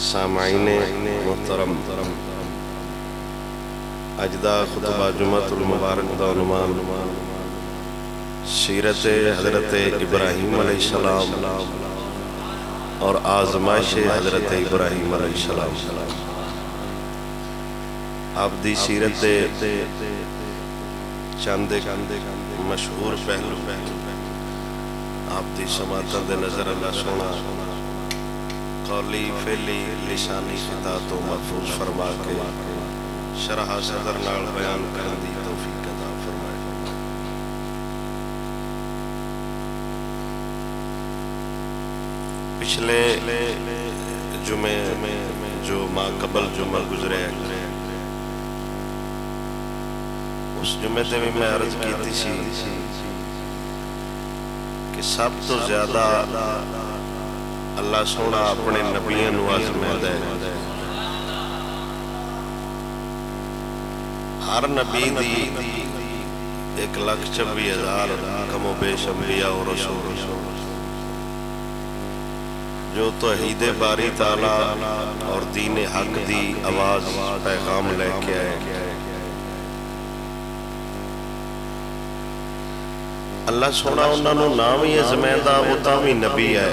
سامعین محترم، اجدا خطبہ جمعۃ المبارک دا عنوان سیرت حضرت ابراہیم علیہ السلام اور آزمائش حضرت ابراہیم علیہ السلام۔ آپ دی سیرت چند مشہور پہلو آپ دی سماعتاں دے نظر اللہ سونا قولی فعلی لسانی خطا تو محفوظ فرما کے شرح صدر نال بیان کرن دی توفیق عطا فرمائے۔ پچھلے جمعے جو ماں قبل جمعہ گزرے اس جمعے تے بھی میں عرض کیتی سی کہ سب تو زیادہ اللہ سونا اپنے نبیوں نو آزمائے ہے۔ ہر نبی دی 1,26,000 کم و بیش انبیاء و رسول جو توحید باری تعالی اور دین حق دی آواز پیغام لے کے آئے۔ اللہ سونا انہوں نے نام ہی آزمائے دا، وہ تاں بھی نبی ہے۔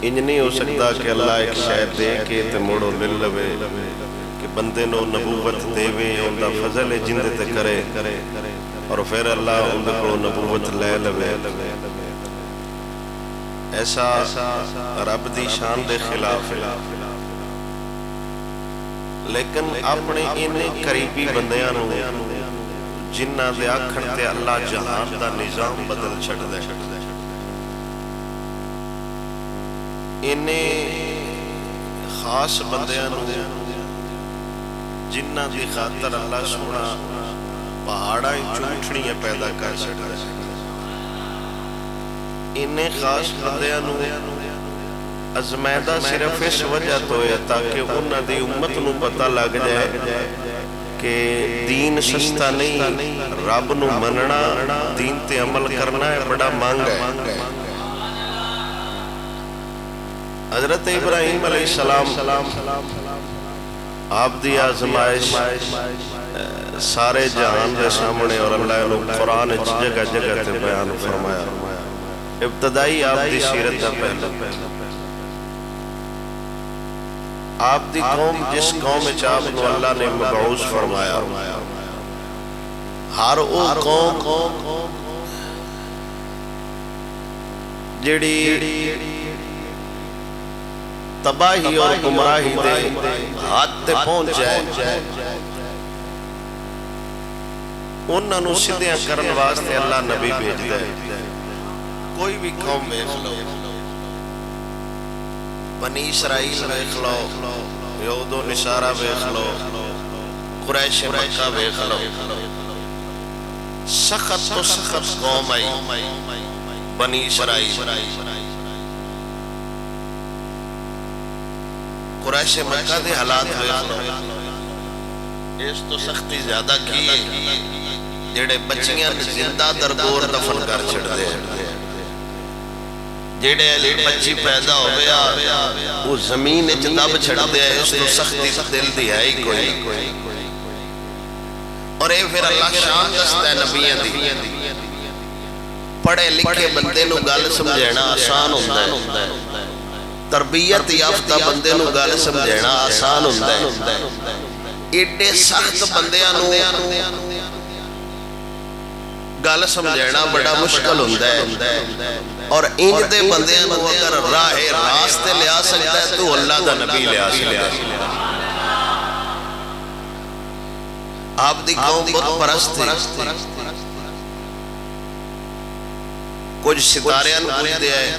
انج نہیں ہو سکتا کہ اللہ ایک شاید دے کے تے موڑو لل لوے کہ بندے نو نبوت دے وے، ان دا فضل جندے تے کرے اور پھر اللہ ان کو نبوت لے لوے۔ ایسا رب دی شان دے خلاف ہے، لیکن اپنے ان قریبی بندیاں نو جنہ دے آکھن تے اللہ جہان دا نظام بدل چھڑ دے، انہیں خاص بندیاں نو جنہ دی خاطر اللہ سونا پہاڑاں چونٹھڑیاں پیدا کر سکتا ہے، انہیں خاص بندیاں نو ازمائدہ صرف اس وجہ تو ہے تاکہ انہ دی امت نو پتہ لگ جائے کہ دین سستا نہیں، رب نو مننا دین تے عمل کرنا ہے بڑا مانگ ہے۔ حضرت ابراہیم علیہ السلام آپ دی آزمائش سارے جہان دے سامنے اور اللہ نے قرآن جگہ جگہ تے بیان فرمایا۔ ابتدائی آپ دی سیرت دا پہلا آپ دی قوم جس قوم چاپ نو اللہ نے مبعوث فرمایا، ہر او قوم جڑی تباہی اور گمراہی دے ہاتھ تے پہنچ جائے، انہاں نو سدھیاں کرن واسطے اللہ نبی بھیج دے۔ کوئی بھی قوم ویکھ لو، بنی اسرائیل ویکھ لو، یہود و نصارہ ویکھ لو، قریش مکہ ویکھ لو، سخت تو سخت قوم آئی بنی اسرائیل۔ قریش مکہ دے حالات ویکھ لو، اس تو سختی زیادہ کی جڑے بچیاں زندہ درگور دفن کر چھڑ دے، جڑے علی بچی پیدا ہو گیا وہ زمین اچ دب چھڑ دے، اس تو سختی دل دی ہے ہی کوئی۔ اور اے پھر اللہ شان دستا ہے نبیوں دی، پڑھے لکھے بندے نو گل سمجھینا آسان ہوتا ہے، تربیت یافتہ بندے نو گل سمجھینا آسان ہوتا ہے، ایڈے سخت بندیاں نو گل سمجھینا بڑا مشکل ہوتا ہے۔ اور انج دے بندیاں نو اگر راہ راستے لیا سکتا ہے تو اللہ دا نبی لیا سکتا ہے۔ آپ دی قوم بت پرست تھی، کچھ ستاریاں نو پوج دے آئے،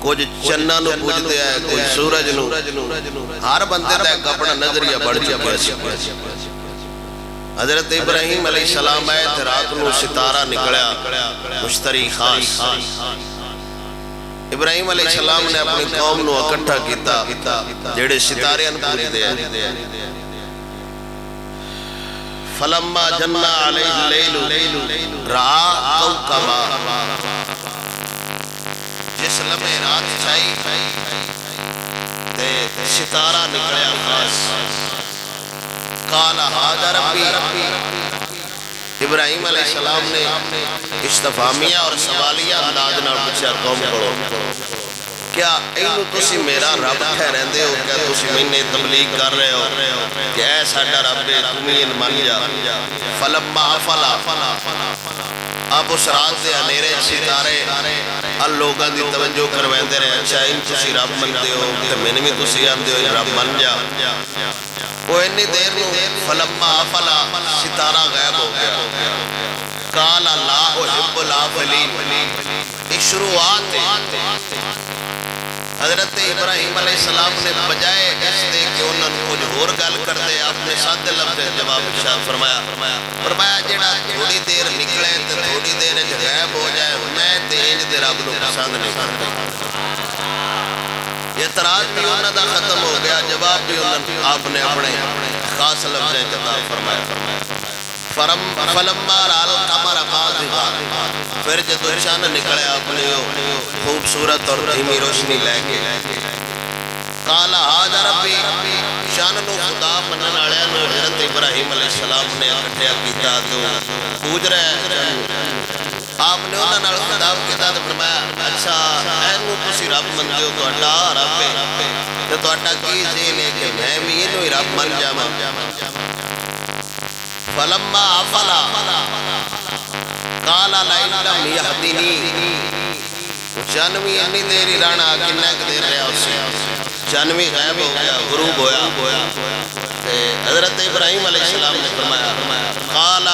کچھ چنہ نو پوج دے آئے، کچھ سورج نو، ہر بندے دا ایک اپنا نظریہ بڑھ چکا ہے۔ حضرت ابراہیم علیہ السلام آئے تھے، رات نو ستارہ نکڑیا مشتری خاص۔ ابراہیم علیہ السلام نے اپنی قوم نو اکٹھا کیتا جڑے ستارے ان پوج دے آئے۔ فلما جنّا علیہ اللیل رآ کوکبا، جس لمحے رات چھائی ستارہ نکلیا خاص. قال ھذا ربی. ابراہیم علیہ السلام نے استفہامیہ اور سوالیہ انداز نال پوچھا قوم کو کیا اینو تسی میرا رب ٹھہرندے ہو؟ کیا تسی میں تبلیغ کر رہے ہو کہ اے ساڈا رب تمہیں من جا؟ فلما افلا. اب اس رات دے اندھیرے ستارے لوگاں دی توجہ کرویندے رہے. اچھا ان تسی رب مندے ہو تے میں بھی تسی آندے ہو رب من جا. وہ اتنی دیر نو فلما افلا ستارہ غائب ہو گیا. قال لا احب الافلین. اس شروعات حضرت ابراہیم علیہ السلام نے بجائے اس دے کہ انہوں نے کچھ اور گل کر دے آپ نے سادہ لفظ جواب ارشاد فرمایا جڑا تھوڑی دیر نکلے تے تھوڑی دیر غائب ہو جائے میں تے انج دے رب نو پسند نہیں کرتا. اعتراض بھی انہوں دا ختم ہو گیا, جواب بھی آپ نے اپنے خاص لفظ عطا فرمایا. فلما رأى القمر بازغا. پھر جدو چاند نکلے اپنی خوبصورت اور دھیمی روشنی لے کے قال ھذا ربی. شان نو خدا منن والے نو حضرت ابراہیم علیہ السلام نے اکٹھیا کیتا تو پوچھ رہے ہیں. آپ نے انہاں نال خطاب کیتا تے فرمایا اچھا اینو تسی رب مندے ہو تہاڈا رب ہے تے تہاڈا کی ذہن ہے کہ میں بھی اینو ہی رب من جاواں؟ فلما افلا قال لئن لم يهدني. جانوی انی دیر رانا کنہ دیر رہا اس سے جانوی غائب ہو گیا, غروب ہویا. حضرت ابراہیم علیہ السلام نے فرمایا قال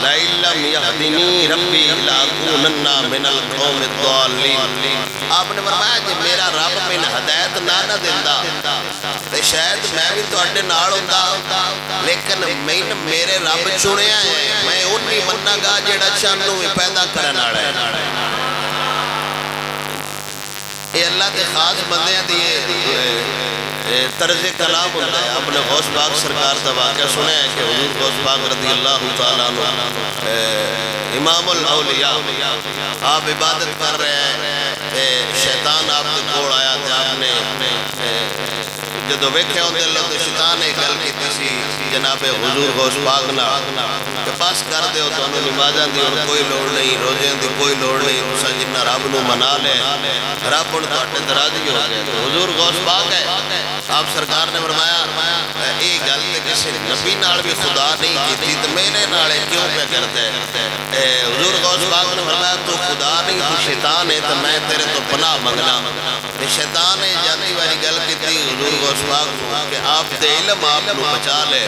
لئن لم يهدني ربي لاكونن من القوم الضالين. آپ نے فرمایا کہ میرا رب میں ہدایت نہ دیندا تے شاید میں بھی تواڈے نال ہوندا, لیکن میں میرے رب چنیا ہے, میں اونی مننا گا جڑا چاند نو پیدا کرن والا ہے. یہ اللہ کے خاص بندیاں دی طرز کلام ہوتا ہے. اپنے غوث پاک سرکار دا واقعہ سنے ہے کہ حضور غوث پاک رضی اللہ تعالیٰ عنہ امام الاولیاء آپ عبادت کر رہے ہیں, شیطان آپ کے کوڑ آیا تھا. آپ نے جدو ویکھے ہوندے اللہ تو شیطان نے گل کیتی سی جناب حضور غوث پاک نال کہ بس کر دیو تانوں نمازاں دی اور کوئی لوڑ نہیں, روزیاں دی کوئی لوڑ نہیں, تساں جنہ رب نو منا لے رب ہن تہاڈے تے راضی ہو گیا. حضور غوث پاک ہے. آپ سرکار نے فرمایا اے گل تے کسی نبی نال بھی خدا نہیں کیتی تے میرے نال کیوں پہ کردا ہے؟ حضور غوث پاک نے فرمایا تو خدا نہیں تو شیطان ہے تے میں تیرے تو پناہ منگنا. تے شیطان نے جاتی والی گل کیتی حضور غوث پاک کو کہ آپ دے علم آپ نو بچا لے.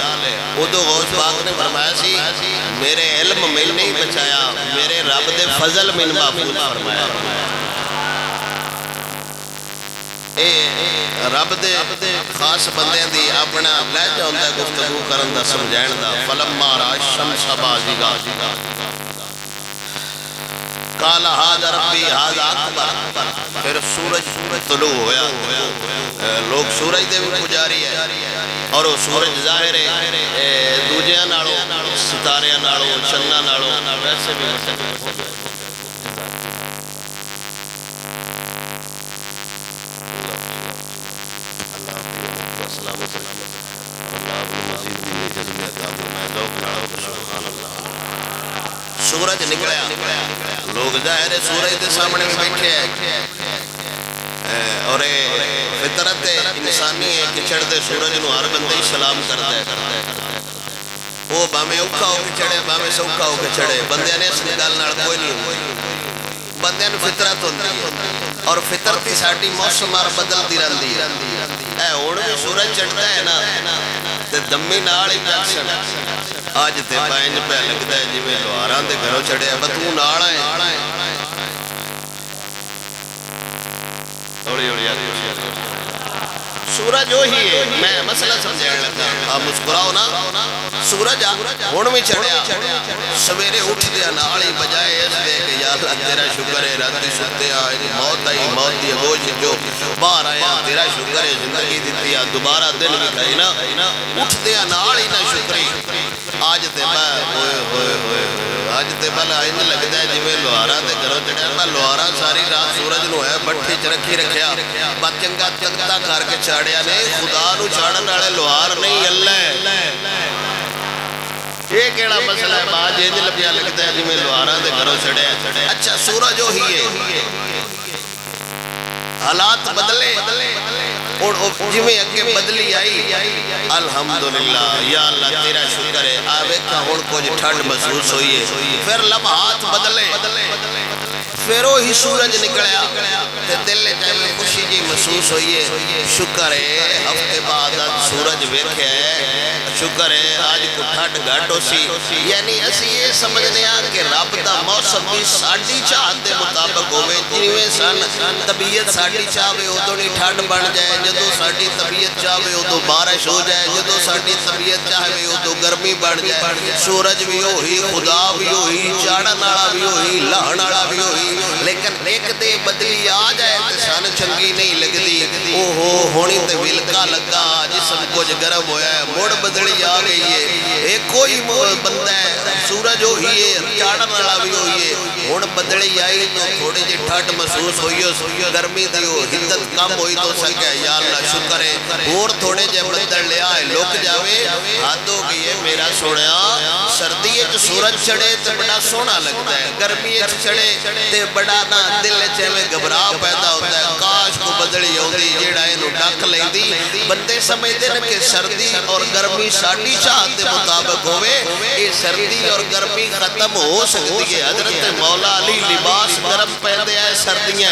ادو غوث پاک نے فرمایا سی میرے علم میں نہیں بچایا, میرے رب دے فضل میں محفوظ فرمایا. رب دے خاص بندیاں دی اپنا لہجہ ہوندا ہے گفتگو کرن دا سمجھائن دا. فلما رأى الشمس بازغا قال ھذا ربی ھذا اکبر. پھر سورج طلوع ہویا, لوگ سورج دے بھی پجاری ہے اور وہ سورج ظاہر ہے دوجیاں نالوں ستاریاں نالوں چننا نالوں ویسے بھی سورج نکلیا, لوگ ظاہر سورج دے سامنے میں بیٹھے ہیں اور فطرت انسانی ہے کہ چڑھتے سورج نو ہر بندے ہی سلام کرتا ہے. وہ باویں اوکھا ہو کے چڑھے باویں سوکھا ہو کے چڑھے, بندیاں نے اس گل نال کوئی نہیں ہوئی. بندیاں نو فطرت ہوندی ہے اور فطرت ہی ساڈی موسم ہر بدلتی رہندی ہے. اے ہن بھی سورج چڑھدا ہے نا تے دمی نال ہی جکشن آج تے پینج پہ لگتا ہے جویں لوہاراں دے گھروں چڑھیا بتوں نال آئے اوڑی اوڑی سورج وہی ہے. میں مسئلہ سمجھانے لگا, آپ مسکراؤ نا. سورج ہن بھی چڑھیا سویرے اٹھ دیا نال ہی بجائے اس دے کہ یا اللہ تیرا شکر ہے راتی ستے آئے موت آئی موت دی گوش جو باہر آیا تیرا شکر ہے زندگی دیتی ہے دوبارہ دن بھی کھائی نا. اٹھ دیا نال ہی نا شکری. آج تے میں ہوئے اج تے بھلا انج لگدا ہے جویں لوہارا تے گھروں چڑھیا میں لوہارا ساری رات سورج نو ہے بٹھی چ رکھی رکھیا بس چنگا تختہ کر کے چاڑیا نے خدا نو چاڑن والے لوہار نہیں اللہ ہے یہ کیڑا مسئلہ ہے باج انج لگیا لگتا ہے جویں لوہارا تے گھروں چڑھیا اچھا سورج وہی ہے حالات بدلے اور جویں اگے بدلی آئی الحمدللہ یا اللہ تیرا شکر ہے آوے کا ہن کچھ ٹھنڈ محسوس ہوئی ہے پھر لمحات بدلے پھر وہی سورج نکلیا تے دل چاہے خوشی جی محسوس ہوئی ہے شکر ہے ہفتے بعد سورج ویکھیا ہے شکر ہے آج کو ٹھنڈ گھٹ ہو سی یعنی اسی یہ سمجھنے آ کہ رب دا موسم بھی ساڈی چاہت دے مطابق ہوئے جویں سن طبیعت ساڈی چاہے ادو نہیں ٹھنڈ بن جائے جدو ساڈی طبیعت چاہے ادو بارش ہو جائے جدو ساڈی طبیعت چاہے ادو گرمی بن جائے سورج بھی ہوئی خدا بھی ہوئی چاڑن والا بھی ہوئی لاہن والا بھی ہوئی لیکن ایک دے بدلی آ جائے تے سن چنگی نہیں لگدی اوہو ہونی تے ولکا لگا جسم کچھ گرم ہویا ہے مڑ بدلی آ گئی ہے ایک کوئی بندہ ہے سورج ہوئی ہے چاڑن والا بھی ہوئی ہے ہن بدلی آئی تو تھوڑی جی ٹھنڈ محسوس ہوئی گرمی دی حدت کم ہوئی تو سکے یا اللہ شکر ہے اور تھوڑے جے بدل لیا ہے لک جاوے حد ہو گئی ہے میرا سوڑیا سردی وچ سورج چڑھے تے بڑا سونا لگتا ہے گرمی وچ چڑھے تے بڑا نا دل چویں گھبراہ پیدا ہوتا ہے کاش کو بدلی ہوندی جیڑا اینو ڈک لیندی بندے سمجھدے نے کہ سردی اور گرمی ساڈی چاہت دے مطابق ہوئے یہ سردی اور گرمی ختم ہو سکتی ہے حضرت مولا علی لباس گرم پہندے آئے سردیاں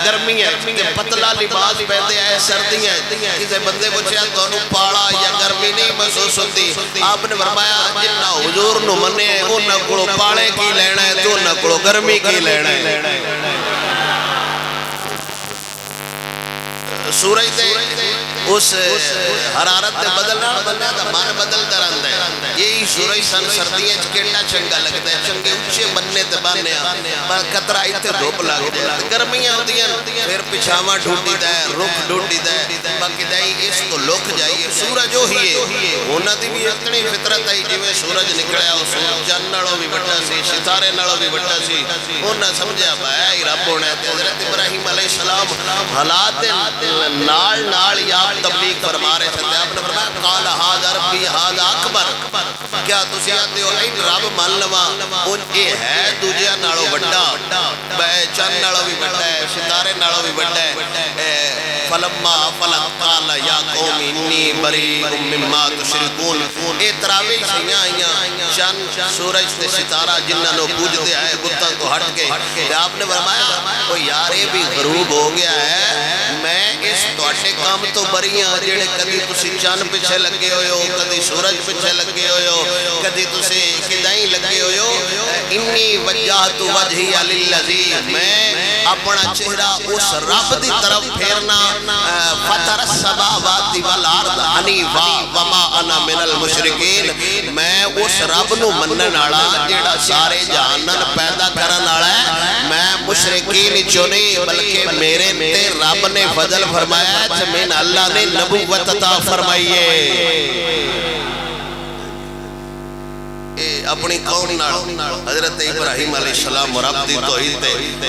گرمیاں پتلا لباس پہندے آئے سردیاں کسی بندے پوچھا تو پاڑا یا گرمی نہیں محسوس ہوتی آپ نے فرمایا جنہ حضور نو منے انہاں کولوں پاڑے کی لینا ہے تو انہاں کولوں گرمی کی لینا ہے سورج دے اس حرارت دے بدلنا بندہ دا من بدلتا رہتا ہے یہی سورج سن سردیاں کیڑا چنگا لگتا ہے چنگے اچھے بننے تے بانے پر قطرہ ایتھے دھوپ لگ جائے گرمیاں ہوندیاں پھر پچھاواں ڈھونڈی دا ہے رخ ڈھونڈی دا ہے باقی دائی اس کو لک جائیے سورج وہی ہے انہاں دی بھی اتنی فطرت ہے جویں سورج نکلیا اس چن نالوں بھی وڈا سی ستارے نالوں بھی وڈا سی انہاں سمجھیا بھائی رب ہونا ہے حضرت ابراہیم علیہ السلام حالات نال نال یا تبلیغ فرما رہے تھے آپ نے فرمایا قال ھذا ربی ھذا اکبر کیا تسی آتے ہو این رب مان لواں ان اے ہے دوجیاں نالوں وڈا بے چن نالوں بھی وڈا ہے ستارے نالوں بھی وڈا ہے فلما فلق قال یا قوم انی بریء مما تشرکون اے تراوی شیاں آئیاں چن سورج تے ستارہ جنہاں نو پوجدے آئے بتاں تو ہٹ کے آپ نے فرمایا او یار یہ بھی غروب ہو گیا ہے میں اس تواڈے کام تو بری ہاں جڑے کدی تسی چن پیچھے لگے ہوئے ہو کدی سورج پیچھے لگے ہوئے ہو کدی تسی کدائیں لگے ہوئے ہو انی وجہت وجہی للذی میں اپنا چہرہ اس رب دی طرف پھیرنا فطر السماوات والارض حنیفا وما انا من المشرکین میں اس رب نو منن والا جیڑا سارے جہانن پیدا کرن والا ہے میں مشرکین چوں نہیں بلکہ میرے تے رب نے فضل فرمایا ہے جمین اللہ نے نبوت عطا فرمائی ہے اپنی قوم نال حضرت ابراہیم علیہ السلام رب دی توحید تے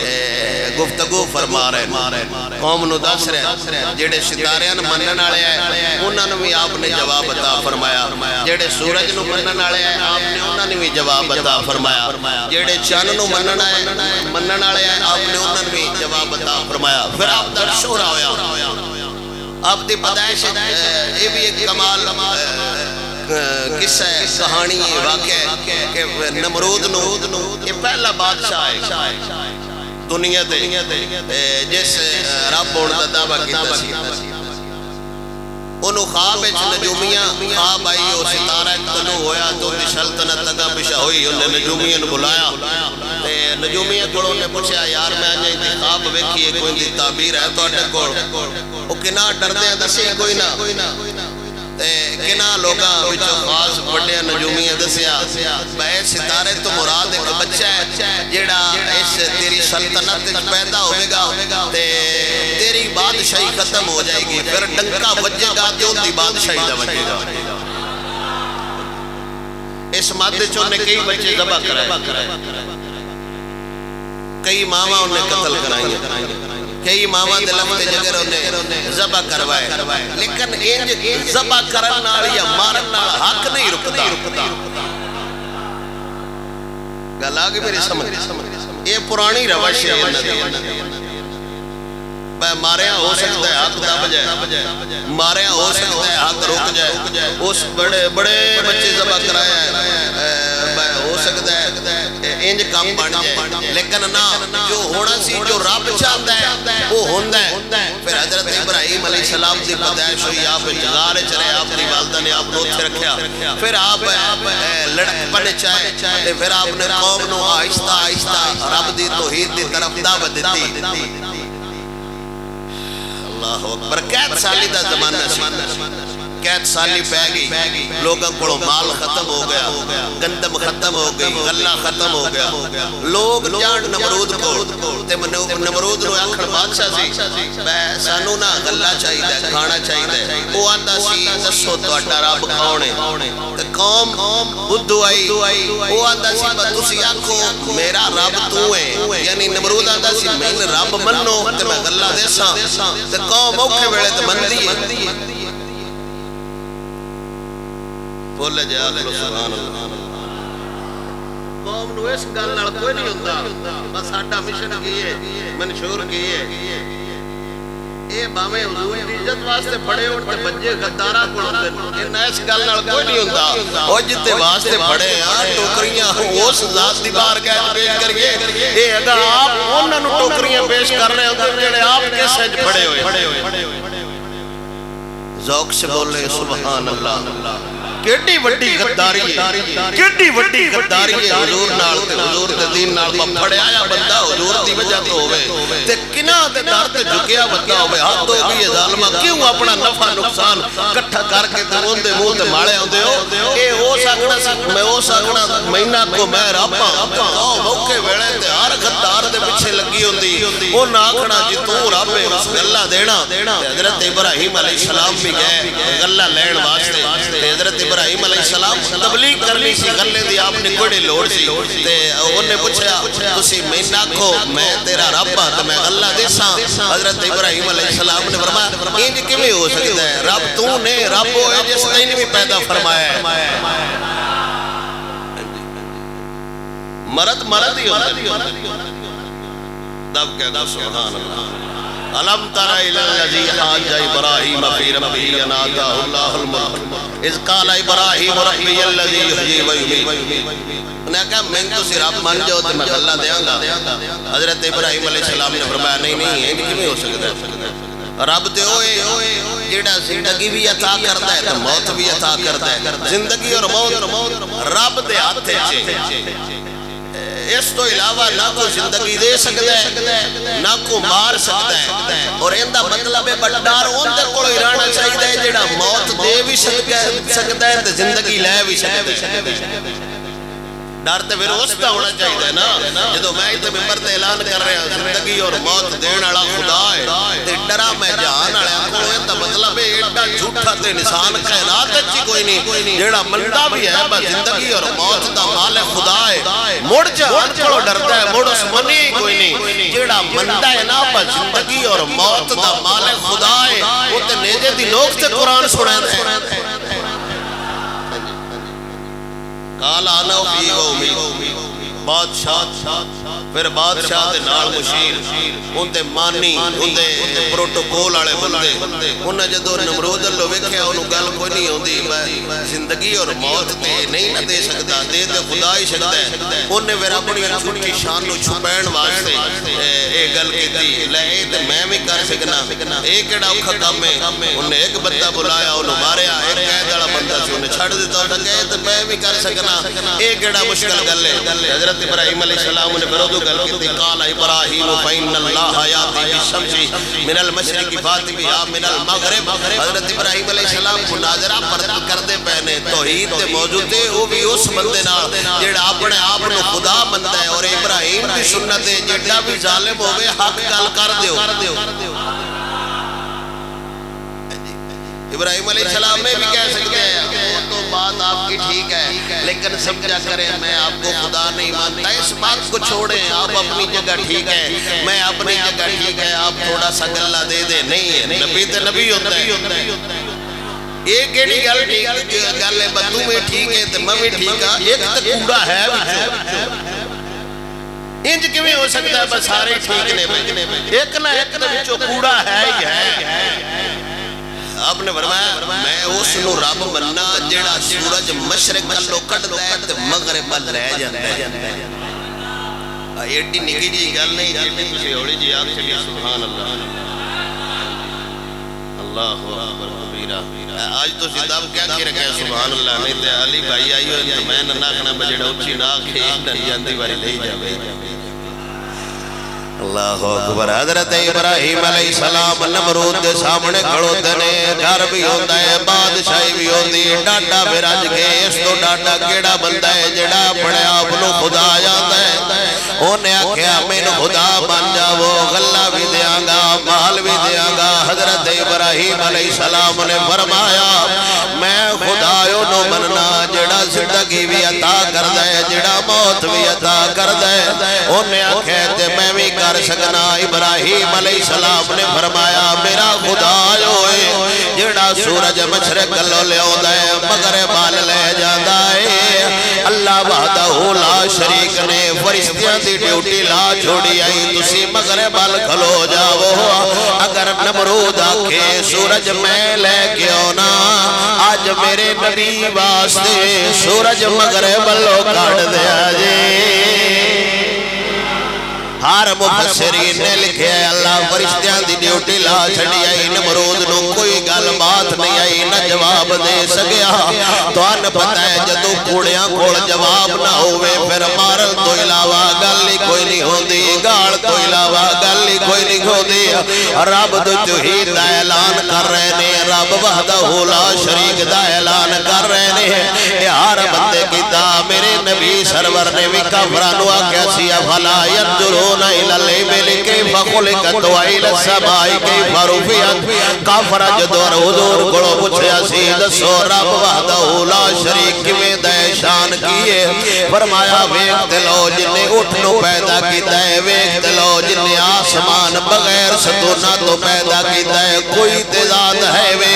گفتگو فرما رہے قوم نو دس رہے جڑے ستاریاں منن والے ہیں انہاں نو بھی آپ نے جواب عطا فرمایا جڑے سورج نو منن والے ہیں آپ نے انہاں نے بھی جواب عطا فرمایا جڑے چن نو منن والے ہیں آپ نے انہاں نے بھی جواب عطا فرمایا پھر آپ دا شورا ہویا آپ دی پیدائش یہ بھی ایک کمال قصہ ہے کہانی ہے واقعہ کہ نمرود نو یہ پہلا بادشاہ ہے دنیا دے جس رب ہونے دا دعویٰ کیتا سی انہوں خواب اچھ نجومیاں خواب آئی ہو ستارہ طلوع ہویا تو دی سلطنت تگا پشا ہوئی انہیں نجومیاں بلایا نجومیاں کڑوں نے پوچھا یار میں آجائیں دی خواب ویکھیے کوئی دی تعبیر ہے تو اٹھے کوڑ وہ کنا ڈردے ہیں دسی کوئی نہ کنا لوگاں وچوں خاص بڑے نجومیاں دسیا بے ستارے تو مراد ایک بچہ ہے جیڑا اس تیری سلطنت پیدا ہوئے گا تیری بادشاہی ختم ہو جائے گی پھر ڈنکا بجے گا تے ان دی بادشاہی دا بجے گا اے اس مادے چ انہیں کئی بچے ذبح کرائے، کئی ماما انہیں قتل کرائی، کئی ماما دے لفتے جگر انہیں ذبح کروائے، لیکن انج ذبح کرن نال یا مارن نال حق نہیں رکتا۔ گل آگے میری سمجھ، یہ پرانی روش ہے، مارے ہو سکتا ہے حق دب جائے، مارے ہو سکتا ہے حق رک جائے، اس بڑے بچے ذبح کرایا ہے، ہو سکتا ہے انج کام بن جائے، لیکن نہ جو ہونا سی جو رب چاہتا ہے وہ ہوندہ ہے۔ پھر حضرت ابراہیم علیہ السلام دی پیدائش ہوئی، آپ جگار چلے، آپ دی والدہ نے آپ کو اتھے رکھیا، پھر آپ لڑک پنے چاہے، پھر آپ نے قوم نو آہستہ آہستہ رب دی توحید دی طرف دعوت دیتی۔ اللہ اکبر، قید سالی دا زمانہ سی، قید سالی پہ گئی، لوگوں کو مال ختم ہو گیا، گندم ختم ہو گئی، غلہ ختم ہو گیا، لوگ جان نمرود کو تے نمرود نو آکھڑ بادشاہ سی سانو نا غلہ چاہی دے، کھانا چاہی دے، وہ آندہ سی دسو تو اٹھا رب کھاؤنے، تے قوم بدھو آئی، وہ آندہ سی تسی آکھو میرا رب تو ہے، یعنی نمرود آندہ سی میں رب منو تے میں غلہ دے ساں، تے قوم اوکھے بیڑے تے من دیئے، بولے جائے آخر سبحان اللہ۔ قوم نو اس گل نال کوئی نہیں ہوتا، بس آٹا مشن کیے، منشور کیے، اے باویں حضور دی عزت واسطے پڑے ہون تے بجے غدارہ کو ہوندے، ان اس گل نال کوئی نہیں ہوتا، او جتے واسطے پڑے ہیں ٹوکریاں اس ذات دی بارگاہ پیش کریے، اے اگا آپ انہاں نو ٹوکریاں پیش کر رہے ہوندے جڑے آپ کے سج پڑے ہوئے، ذوق سے بولے سبحان اللہ۔ کیڑی وڈی غداری ہے، کیڑی وڈی غداری ہے حضور نال تے حضور دے دین نال پھڑیا آیا بندہ حضور دی وجہ تو ہوئے تے کنا تے در تے جھکیا بندہ ہوئے، ہاتھ ہو گئی ظالمہ کیوں اپنا نفع نقصان کٹھا کر کے تے اوندے منہ تے مالے ہوندے ہو، اے ہو سکنا سی میں ہو سکنا مہینہ کو میں رباں موقع ویلے تے ہر غدار دے پیچھے لگی ہوندی، او نہ آکھنا جی تو رب ہے اس گلہ دینا۔ حضرت ابراہیم علیہ السلام بھی گئے گلہ لین واسطے، حضرت ابراہیم علیہ السلام تبلیغ کرنی سی گلے دی آپ نے کوڑے لوڑ سی، تے انہیں پوچھا تسی میں ناکھو میں تیرا رب ہاں تے میں اللہ دیساں، حضرت ابراہیم علیہ السلام نے فرمایا انج کیویں ہو سکتا ہے، رب تو نے رب ہوئے جس نے بھی پیدا فرمایا ہے، مرد ہی ہوتا دب کہتا سبحان اللہ۔ علم تر الی الذی حاج ابراہیم فی ربہ ان آتاہ اللہ الملک اذ قال ابراہیم ربی الذی یحیی و یمیت، انہیں کہا میں تو صرف رب مان جاؤ تو میں اللہ دیاں گا، حضرت ابراہیم علیہ السلام نے فرمایا نہیں یہ کیویں ہو سکتا ہے، رب تے ہوئے جیڑا زندگی بھی عطا کرتا ہے تو موت بھی عطا کرتا ہے، زندگی اور موت رب دے ہاتھ وچ، اس تو علاوہ نہ کو زندگی دے سکتا ہے نہ کو مار سکتا ہے، اور اندہ مطلب ہے بڑھار اندر کو ایرانا چاہیے ہے جیڑا موت دے بھی سکتا ہے تو زندگی لے بھی سکتا ہے، ڈرتے پھر اس کا ہونا چاہیے نا، جدو میں اتنے ممبر تے اعلان کر رہے ہیں زندگی اور موت دین والا خدا ہے تے ڈرا میں جہان والے کو اندہ مطلب ہے ایڈا جھوٹا تے نشان کائنات اچھی کوئی نہیں، جیڑا مندہ بھی ہے بس زندگی اور موت دا مالک خدا ہے، مڑ جہان کو ڈرتا ہے مڑ اس منی کوئی نہیں، جیڑا مندہ ہے نا بس زندگی اور موت دا مالک خدا ہے، وہ تے نیجے دی لوگ تے قرآن سنیں ہے، کالا آنا فی قومی، بادشاہ پھر بادشاہ دے نال مشیر اندے مانی اندے پروٹوکول آلے بندے، انہیں جدو نمرود اللہ ویکھیا انہوں گل کوئی نہیں ہوندی، زندگی اور موت تے نہیں نہ دے سکتا، دے دے خدا ہی سکتا ہے، انہیں پھر اپنی چھوٹی شان نو چھپین واسطے اے گل کیتی لے اے تے میں بھی کر سکنا، ایک کیڑا اوکھا کام ہے، انہیں ایک بندہ بلایا انہوں ماریا، ایک قید والا بندہ سی انہیں چھڑ دیتا تھا کہ تے میں بھی کر سکنا، ایک کیڑا مشکل گل ہے، حضرت ابراہیم علیہ السلام نے پھر گل کہتی قال ابراہیم فإن اللہ یاتی بالشمس من المشرق فاتی بہا من المغرب، حضرت ابراہیم علیہ السلام مناظرہ کردے پہنے توحید تے موجود ہے، وہ بھی اس بندے نال جیڑا اپنے آپ نو خدا بنتا ہے، اور ابراہیم کی سنت ہے جیڑا بھی ظالم ہوئے حق گل کر دیو، ابراہیم علیہ السلام میں بھی کہہ سکتے ہیں وہ تو بات آپ کی ٹھیک ہے، لیکن سمجھا کریں میں آپ کو خدا نہیں مانتا، اس بات کو چھوڑیں، آپ اپنی جگہ ٹھیک ہے، میں اپنی جگہ ٹھیک ہے، آپ تھوڑا سا گلہ دے دیں، نہیں ہے، نبی تے نبی ہوتا ہے۔ ایک ایڈی گل ہے بدو میں ٹھیک ہے تو میں بھی ٹھیک ہے، ایک تو کوڑا ہے انج کیویں ہو سکتا ہے بس سارے ٹھیک نے، ایک نہ ایک تو کوڑا ہے ہی ہے۔ آپ نے فرمایا میں اس نو رب مننا جیڑا سورج مشرق کلو کٹدا ہے تے مغرب ول رہ جاندا ہے۔ ایڈی نکی جی گل نہیں جی تسی ہولی جی آکھ چلی سبحان اللہ، اللہ اکبر کبیرہ۔ آج تو سیداب کیا کی رکھے سبحان اللہ، نہیں تے علی بھائی آئیو تو میں نہ ناکھنا بجڑا اچھی ناکھ ہی جاندی باری لئی جاوے۔ اللہ اکبر۔ حضرت ابراہیم علیہ السلام نمرود دے سامنے کھڑو دنے، گھر بھی ہوتا ہے، بادشاہی بھی ہوتی ہے، ڈاٹا بھی رج کے، اس تو ڈاٹا کیڑا بندہ ہے جڑا اپنے آپ نو خدا جانتا ہے۔ انہیں آکھیا میں نو خدا بن جاؤ، غلہ بھی دیاں گا، مال بھی دیاں گا۔ حضرت ابراہیم علیہ السلام نے فرمایا میں خدایوں نو مننا جڑا زندگی بھی عطا کردہ ہے، جڑا موت بھی عطا کردہ ہے۔ انہیں آکھیا تے میں بھی کر سکنا۔ ابراہیم علیہ السلام نے فرمایا میرا خدا جو ہے جڑا سورج مشرق لو لے آندا ہے مغرب وال لے جاندا ہے۔ اللہ وحدہ لا شریک نے فرشتیاں دی ڈیوٹی لا چھوڑی آئی تسی مغرب وال کھلو جاؤ۔ اگر نمرود آکھے سورج میں لے کے آنا، آج میرے نبی واسطے سورج مغرب والو کاٹ دیا جی۔ ہر مفسرین نے لکھے ہے اللہ فرشتیاں دی ڈیوٹی لا چھڑی آئی، نمرود نو کوئی گل بات نہیں آئی، نہ جواب دے سکیا۔ تو ان پتہ ہے جدو کوڑیاں کوڑ جواب نہ ہوئے پھر مارل تو علاوہ گلی کوئی نہیں ہوندی، گال تو علاوہ گلی کوئی نہیں ہوندی۔ رب دو توحید دا اعلان کر رہے نے، رب وحدہ لا شریک دا اعلان کر رہے نے۔ اے ہر بندے کیتا میرے نبی سرور نے بھی کفرانو آکھیا سی افلا ینظرون إلى الإبل كيف خلقت وإلى السماء كيف رفعت۔ کافر جدور حضور کڑو پوچھیا سی دسو رب وحدہ لا شریک میں دے شان کیے، فرمایا ویکھ لو جن نے اٹھ نو پیدا کیتا ہے، ویکھ لو جن نے آسمان بغیر ستونہ تو پیدا کیتا ہے، کوئی تضاد ہے وے۔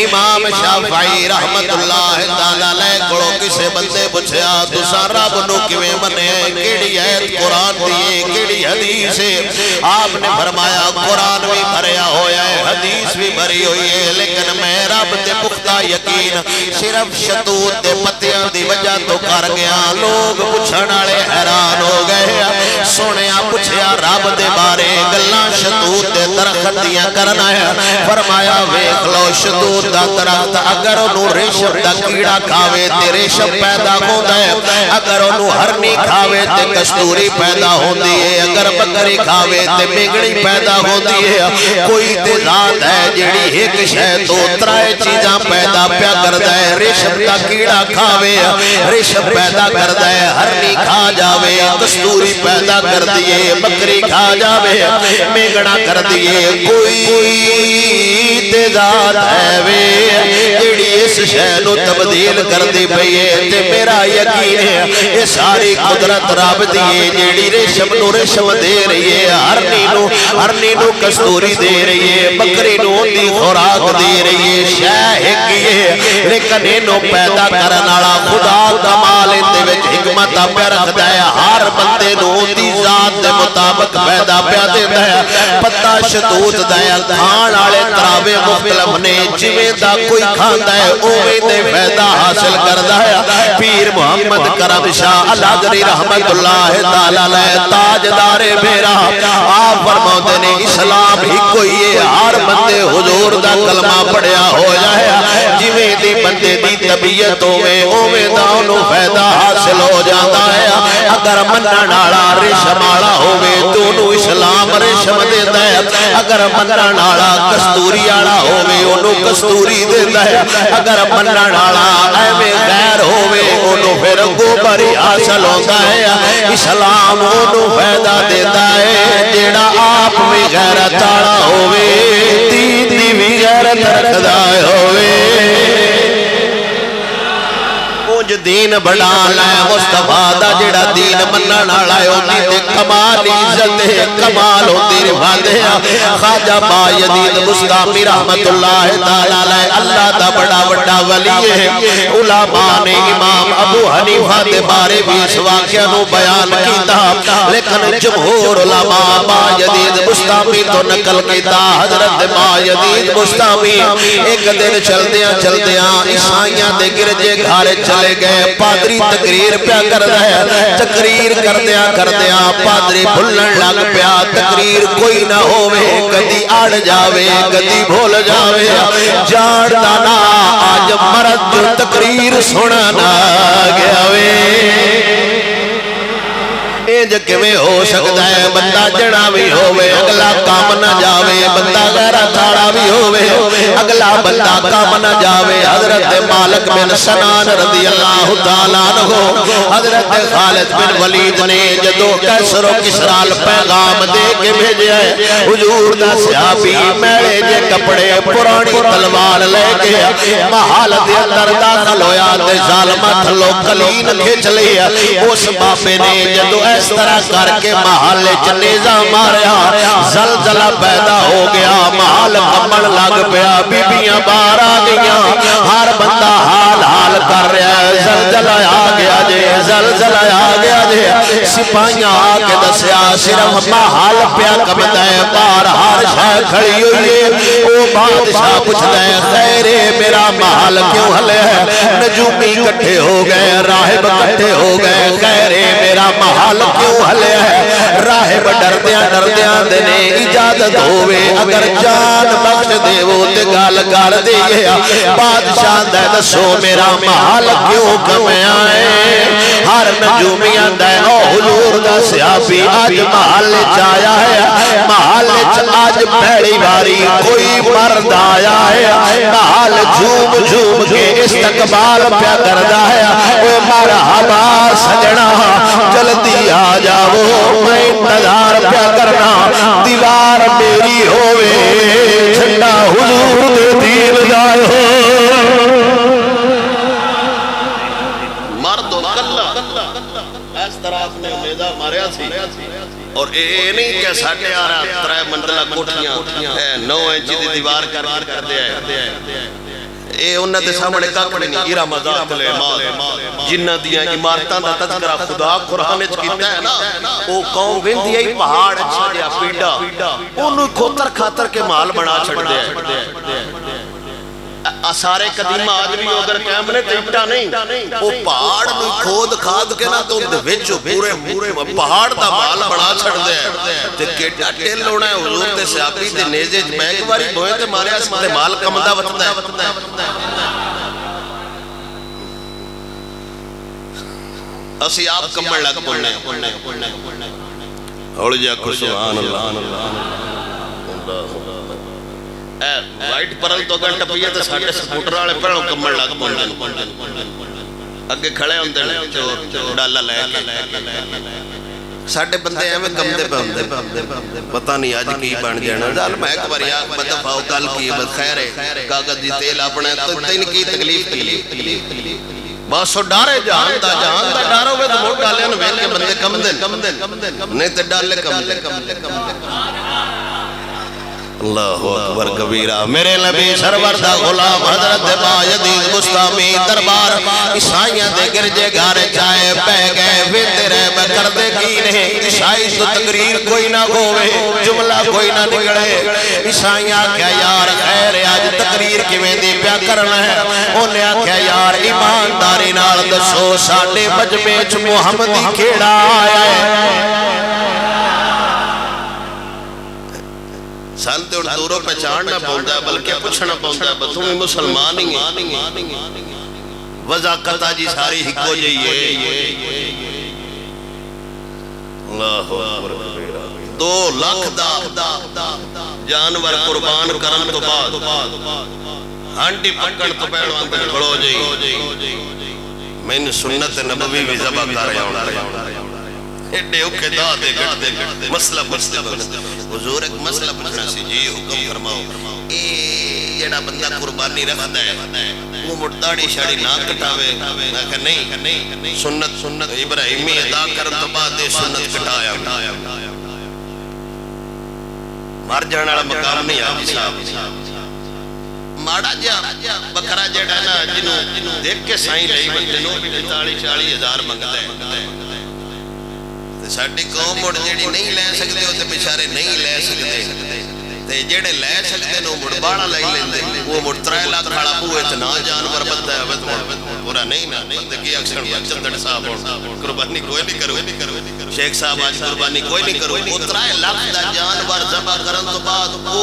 امام شافعی رحمت اللہ تعالی کڑو کسے بندے پوچھیا تساں رب نو کیویں منے، کیڑی ایت قرآن دیئے کیڑی حدیث ہے؟ آپ نے فرمایا قرآن بھی بھریا ہویا ہے، حدیث بھی بھری ہوئی ہے، لیکن میں رب دے پختہ یقین صرف شتوت دے پتیاں دی وجہ تو کر گیا۔ لوگ پوچھن والے حیران ہو گئے، سنیا پوچھیا رب دے بارے گلاں شتوت دے درخت دیاں کرنا ہے، فرمایا ویکھ لو شتوت دا درخت اگر انہوں ریشم دا کیڑا کھاوے تے ریشم پیدا ہوندا ہے، اگر انہوں ہرنی کھاوے تے کستوری پیدا ہوندی ہے، اگر بکری کھاوے تے بگڑی پیدا ہوندی ہے۔ کوئی تضاد ہے جیڑی ایک شے تو ترائے چیزاں پیدا پیا کردا ہے، ریشم دا کیڑا کھاوے ریشم پیدا کردا ہے، ہرنی کھا جاوے کستوری پیدا کر دیے، بکری کھا جاوے میگڑا کر دیے۔ کوئی تضاد ہے وے جیڑی اس شے نو تبدیل کر دی پئیے، تے میرا یقین ہے یہ ساری قدرت رب دی جیڑی ریشم نو ریشم دے رہی ہے، ہرنی نو کستوری دے رہی ہے، بکری نو دی خوراک دے رہی ہے، شے ایک ہی ہے لیکن انہوں پیدا کرن والا خدا کمال دے وچ حکمت پیا رکھدا ہے، ہر بندے نو دی ذات دے مطابق پیدا پیا دیندا ہے۔ پتہ شتوت دا ہے کھان والے تراوے مختلف نے، جویں دا کوئی کھاندا ہے اوویں دے فائدہ حاصل کردا ہے۔ پیر محمد کرم شاہ الحضری رحمت اللہ تعالی علیہ تاجدار میرا آپ فرماتے نے اسلام ہی کوئی ہے، ہر بندے حضور دا کلمہ پڑھیا ہو جائے، جویں دی بندے دی طبیعت ہوے اوویں دا انہوں فائدہ حاصل ہو جاتا ہے۔ اگر منن والا ریشم والا ہوے تو انہوں اسلام ریشم دیندا ہے، اگر منن والا کستوری والا ہوے انہوں کستوری دیندا ہے، اگر منن والا ایویں غیر ہوے انہوں پھر گوبر حاصل ہوتا ہے۔ اسلام انہوں فائدہ دیتا ہے جیڑا آپ بھی غیرت والا ہوے، دین دی بھی غیرت رکھدا ہوے۔ دین بڑا لے مصطفیٰ دا جڑا دین منن والا ہے اودی تے کمال عزت ہے کمال ہوندی رفعت ہے خواجہ با یزید بسطامی رحمت اللہ تعالی علیہ اللہ دا بڑا بڑا ولی ہے علماء نے امام ابو حنیفہ دے بارے بھی اس واقعہ نو بیان کیتا لیکن جمہور علماء با یزید بسطامی تو نقل کیتا حضرت با یزید بسطامی ایک دن چلدیاں چلدیاں عیسائیاں دے گرجے گھر چلے گئے پادری تقریر پیا کر رہا ہے تقریر کردیاں کردیاں پادری بھولن لگ پیا تقریر کوئی نہ ہووے کدی اڑ جاوے کدی بھول جاوے جان دانا آج مرد جو تقریر سننا گیا وے انج کیویں ہو سکدا ہے بندہ جڑا بھی ہووے اگلا کام نہ جاوے بندہ غیرت والا بھی ہووے اگلا بندہ کام نہ جاوے حضرت مالک بن سنان رضی اللہ تعالیٰ عنہ حضرت خالد بن ولید نے جدو کیسر و کسرا پیغام دے کے بھیجیا ہے حضور دا صحابی میلے جے کپڑے پرانی تلوار لے کے محل دے اندر داخل ہویا تے ظالمہ تھلو کلین کھچ لیا اس باپے نے جدو اس طرح کر کے محل چنیزہ ماریا زلزلہ پیدا ہو گیا محل کمن لگ پیا بیبیاں باہر آ گئیاں ہر بندہ حال حال کر رہا ہے زلزلہ آ گیا جے زلزلہ آ گیا جے سپاہیاں آ کے دسیا صرف محل پیا کمتا ہے باہر ہر شے کھڑی ہوئی ہے وہ بادشاہ پوچھتا ہے خیر میرا محل کیوں ہلے ہے نجومی کٹھے ہو گئے راہب کٹھے ہو گئے خیر میرا محل کیوں ہلے ہے راہب ڈردیاں دینے اجازت ہوئے اگر جان بخش دے وہ تے گال کر دیئے بادشاہ دے دسو میرا محل کیوں کمیں آئے ہر نجومیاں دے او حضور دا صحابی آج محل چایا ہے محل آج پہلی باری کوئی مرد آیا ہے محل جھوم جھوم کے استقبال پیا کردہ ہے اے مرحبا سجنا جلدی آ جاؤ میں انتظار پیا کرنا دیوار میری ہوئے جھنڈا حضور دے دین جائے مرد و کلہ اس طرح اپنے امیدہ ماریا تھی اور اے نہیں کہ ساڑھے آرہا ترائے منزلہ کوٹھیاں 9 انچی دی دیوار کر دیا ہے اے انہاں دے سامنے کاکڑے نہیں ایرہ مزاق لے جنہ دیا عمارتاں دا تذکرہ خدا قرآن اچھ کیتا ہے نا او قوم ویندی ہے پہاڑ اچھا دیا پیڑا انہوں کھوتر کھاتر کے مال بنا چھڑ دیا آثار قدیمہ آج بھی اگر کیمنے تیٹا نہیں وہ پہاڑ میں کھود کھاد کے نا تو وچو پورے پہاڑ دا مال بنا چھڑ دیا تے کیٹا ٹیل ہونا ہے حضور تے سیاپی تے نیزے بیگ واری بوئے تے مارے اس تے مال کمدہ وطن ہے اسی آپ کمڑ لگ پڑھنے اوڑ جا کو سبحان اللہ وائٹ پرل تو اگر ٹپیے تو ساڑھے سپوٹر آلے پڑھو کمڑ لگ پڑھنے اگے کھڑے ہوندے جو ڈالا لے کے ساڑھے بندے ہیں میں کم دے پہندے پتہ نہیں آج کی بان جانا ڈال میں ایک بار یاد بدفاؤ کل کی بد خیر ہے کاغذ دی تیل اپنے تو ان کی تکلیف کی بس سو ڈارے جہان دا ڈارا ہوئے تو موٹ ڈالے انہوں ویل کے بندے کم دن نہیں تو ڈالے کم دن اللہ اکبر کبیرہ میرے نبی سرور دا غلام حضرت با یزید بسطامی دربار عیسائیاں دے گرجے گھارے چائے پہ گئے ویندے رہے میں کردے کی نہیں عیسائی تو تقریر کوئی نہ ہوئے جملہ کوئی نہ نکڑے عیسائیاں کیا یار خیر آج تقریر کی ویندی پیا کرنا ہے انہیں کیا یار ایمانداری نال دسو ساڑھے مجمع چ محمدی کھیڑا آیا ہے سانتے اور دوروں پہچاننا پہنتا ہے بلکہ پوچھنا پہنتا ہے تمہیں مسلمان ہی ہیں وضاقت آجی ساری ہکو جائیے اللہ اکبر 2 لاکھ دا جانور قربان کرن تو بعد ہانڈی پکڑ تو پیڑوان تک کھڑو جائیے میں نے سنت نبوی بھی زبا کر رہا ہوں ایڈے اوکے دا دے گٹ دے مسئلہ حضور ایک مسئلہ پوچھنا سی جی حکم فرماؤ جڑا بندہ قربانی رکھتا ہے وہ مڑ داڑھی شاڑی نہ کٹاوے. میں کہا نہیں سنت ابراہیمی ادا کرن تو بعد دے سنت کٹایا مر جانے والا مقام نہیں حاجی صاحب. ماڑا جا بکرا جڑا نا جنوں دیکھ کے سائیں لئی بندے نو بھی 40 ہزار منگتا ہے. ساڈی قوم مڑ جڑی نہیں لے سکتے وہ بیچارے نہیں لے سکتے تے جڑے لے سکتے نو مڑ باڑا لے لیندے وہ مڑ 3 لاکھ والا بوئے تے نہ جانور بندا ہے پورا نہیں نا بندے کی اکثر چندڑ صاحب قربانی کوئی نہیں کرو شیخ صاحب آج قربانی کوئی نہیں کرو وہ 3 لاکھ دا جانور ذبح کرن تو بعد وہ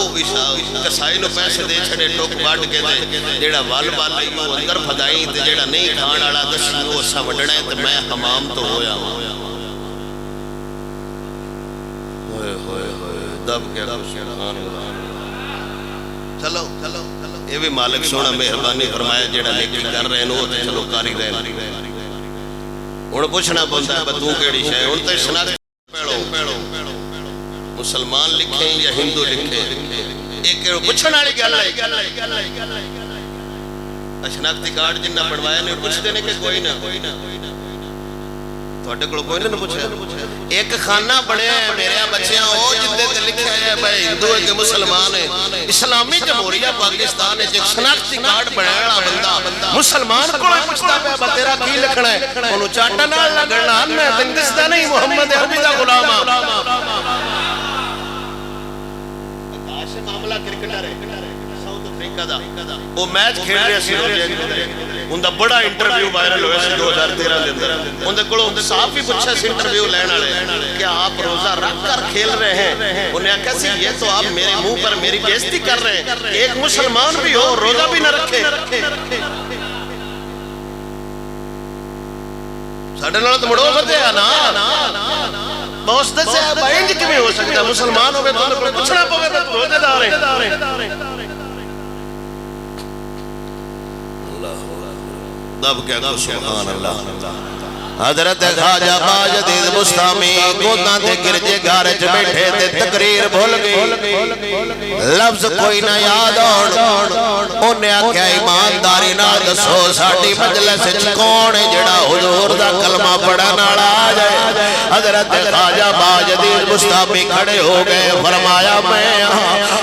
کسائی نو پیسے دے چھڑے ٹوک وڈ کے دے جڑا ول لئی وہ اندر پھدائی تے جڑا نہیں کھان والا دسی وہ اسا وڈنا تے میں حمام تو ہویا دب کیا سبحان اللہ. چلو یہ بھی مالک سونا مہربانی فرمایا جڑا نیکی کر رہے ہیں وہ تے چلو کاری رہے ہن پوچھنا پوندا ہے تو کیڑی شے ہن تے شناخت پیڑو مسلمان لکھیں یا ہندو لکھیں ایک پوچھن والی گل ہے. شناختی کارڈ جنہ بنوایا نے پوچھتے نے کہ کوئی نہ تھوڑے کو کوئی نہ پوچھا ایک خانہ بنیا ہے میرے بچیاں وہ جندے تے لکھا ہے بھائی ہندو ہے کہ مسلمان ہے اسلامی جمہوریہ پاکستان ہے جب شناختی کارڈ بنایا بندہ مسلمان کو پوچھتا ہے با تیرا کی لکھنا ہے انہوں چاٹا نال لگنا ہے ہندوستان نہیں محمد عربی دا غلام آج معاملہ کرکٹر ہے ساؤتھ افریقہ دا وہ میچ کھیل رہے سی ان دا بڑا انٹرویو وائرل ہویا سی 2013 دے اندر ان دے کولوں صاف ہی پوچھا سی انٹرویو لین والے کہ آپ روزہ رکھ کر کھیل رہے ہیں انہوں نے کہا سی یہ تو آپ میرے منہ پر میری بےزتی کر رہے ہیں کہ ایک مسلمان بھی ہو روزہ بھی نہ رکھے ساڈے نال تے مڑو سکتے ہیں نا بہت سے بھائی انج کیویں ہو سکتا ہے مسلمان ہوے تو انہاں کول پوچھنا پوے تے روزے دار ہیں. دب کیا کہ سبحان اللہ. حضرت خواجہ باجدید بستامی گوداں تے گرجے گھر چ بیٹھے تے تقریر بھول گئی لفظ کوئی نہ یاد اونے آکھیا ایمانداری نال دسو ساڈی مجلس وچ کون ہے جڑا حضور دا کلمہ پڑھن والا آ جائے. حضرت خواجہ باجدید بستامی کھڑے ہو گئے فرمایا میں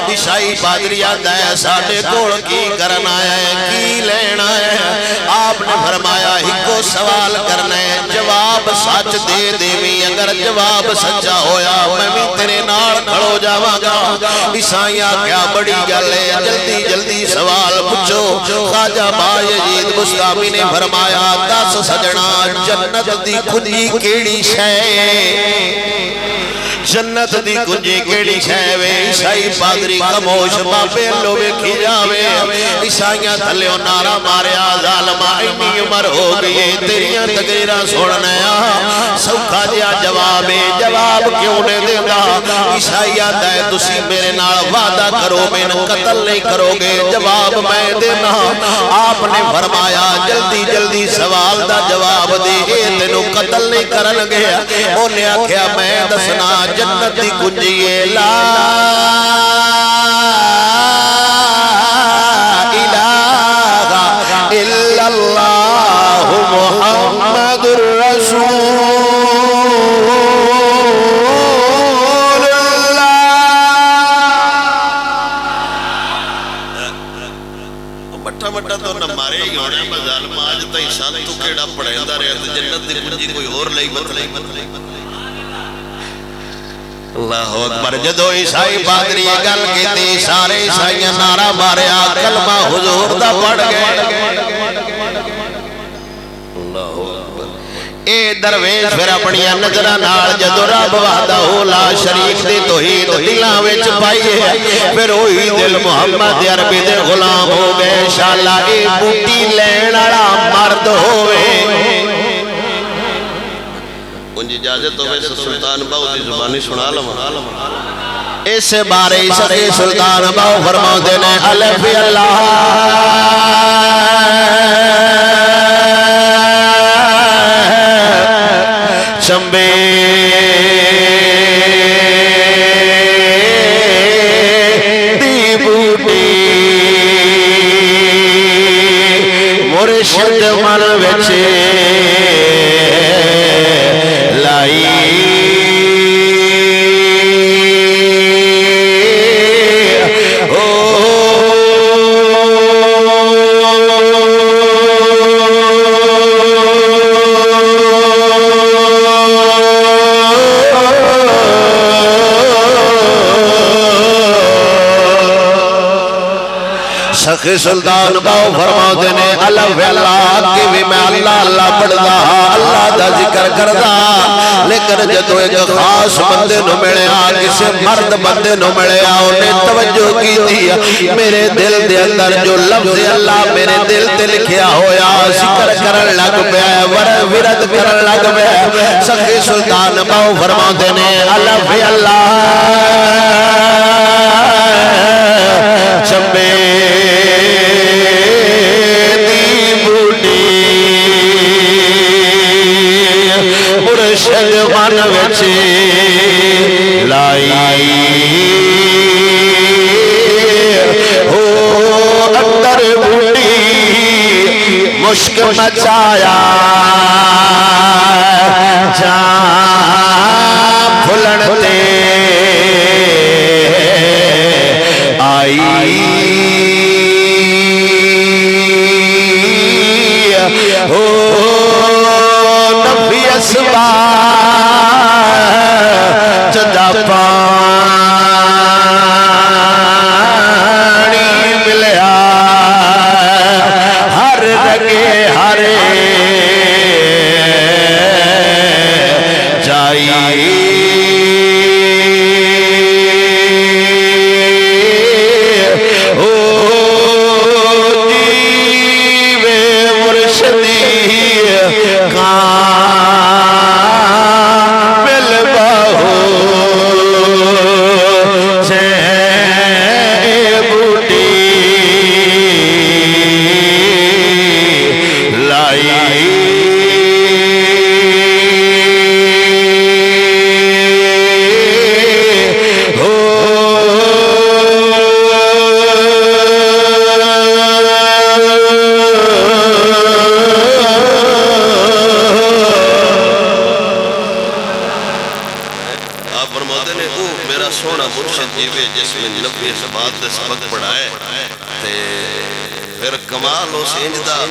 عیسائی پادری آندا ہے ساڈے کول کی کرن آیا ہے کی لینا ہے. آپ نے فرمایا ہکو سوال کرنا ہے جواب سچ دے دیویں اگر جواب سچا ہویا میں بھی تیرے نال کھڑو جاواں گا. عیسائیاں کیا بڑی گل ہے جلدی سوال پوچھو. خواجہ باجدید بستامی نے فرمایا دس سجنا جنت دی کنجی کیڑی شے جنت دی کنجی کیڑی شے وے عیسائی پادری خاموش بابے لو ویکھی جاوے عیسائیاں تھلیو نعرہ ماریا ظالما اینی عمر ہو گئی تیریاں تقریراں سننا سوکھا جیا جواب کیوں نہیں دیندا. عیسائی آندا ہے تسی میرے نال وعدہ کرو مینوں قتل نہیں کرو گے جواب میں دینا. آپ نے فرمایا جلدی سوال دا جواب دے اے تینوں قتل نہیں کرن گے. اونے آکھیا میں دسنا جنت دی کنجی لا الہ الا اللہ محمد رسول اللہ. مٹھا تو نہ مارے ہی ہونے ظالم آج تا انسان تو کیڑا پڑھیندا رہیا تے جنت دی کنجی کوئی اور لئی بتلئی اللہ اکبر. جدو عیسائی پادری گل کیتی سارے عیسائیاں نعرہ ماریا کلمہ حضور دا پڑھ گئے. اللہ اکبر. اے درویش پھر اپنی نظراں نال جدو رب وحدہ لا شریک دی توحید دلاں وچ پائیے پھر وہی دل محمد عربی دے غلام ہو گئے. انشاءاللہ اے بوٹی لین والا مرد ہوے اجازت ہوئے سلطان باؤ دی زبانی سنا لما اس بارے سخی سلطان باؤ فرماؤ دینے الف اللہ چمبے دی بوٹی مرشد من وچ لائی سخی سلطان باؤ فرماتے نے الف اللہ کی بھی میں اللہ اللہ پڑھدا اللہ دا ذکر کردا لیکن جدو ایک خاص بندے نو ملیا کسی مرد بندے نو ملیا انہیں توجہ کی دی میرے دل دے اندر جو لفظ اللہ میرے دل تے لکھیا ہویا ذکر کرن لگ پیا ورد کرن لگ پیا سخی سلطان باؤ فرماتے نے الف اللہ چمبے مرشد من وچ لائی ہو اندر بوٹی مشک مچایا جان پھلن تے آئی ہو نبی اسبا جدا پانی ملیا ہر رگے ہرے جائی جس میں نبی اس بات دے سبق پڑھائے پھر کمال ہو سینجدہ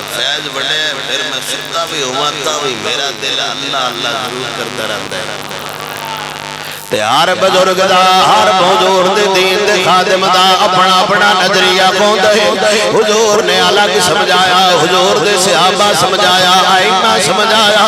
فیض بڑھے پھر میں سکتا بھی ہوماتا بھی میرا دل اللہ اللہ ضرور کرتا رہتا ہے ہر بزرگ دا ہر حضور دے دین دے خادم دا اپنا اپنا نظریہ کون دے حضور نے الگ سمجھایا حضور دے صحابہ سمجھایا ائمہ سمجھایا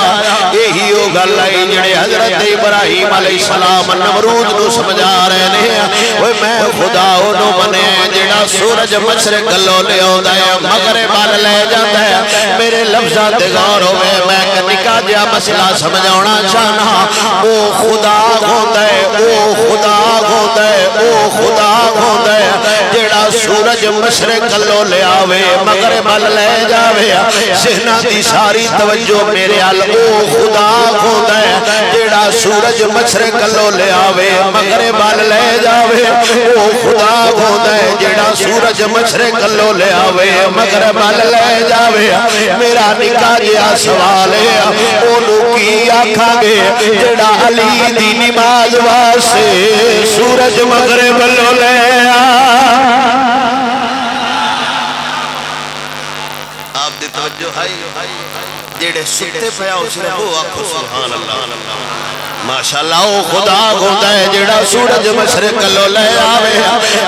یہی وہ گل ہے جڑے حضرت ابراہیم علیہ السلام نمرود نو سمجھا رہے نے اوے میں خدا اونو منے جڑا سورج مشرق لو لے اوندا ہے مغرب ول لے جاندا ہے میرے لفظاں تے غور ہوے میں نکا جیا مسئلہ سمجھاونا چاہنا او خدا ہوندا او خدا ہوندا ہے او خدا ہوندا ہے جڑا سورج مشرق لو لے آوے مغرب ول لے جاوے ذہناں دی ساری توجہ میرے ال او خدا ہوندا ہے جڑا سورج مشرق لو لے آوے مغرب ول لے جاوے او خدا ہوندا ہے جڑا سورج مشرق لو لے آوے مغرب ول لے جاوے میرا نکا جیا سوال ہے اونوں کی آکھاں گے جڑا علی دی نماز واسطے سورج مغرب لو لے آپ دی توجہ ہے جڑے ستے پیا اس نے وہ آکھو سبحان اللہ ماشاءاللہ او خدا ہوندا ہے جڑا سورج مشرق لو لے آوے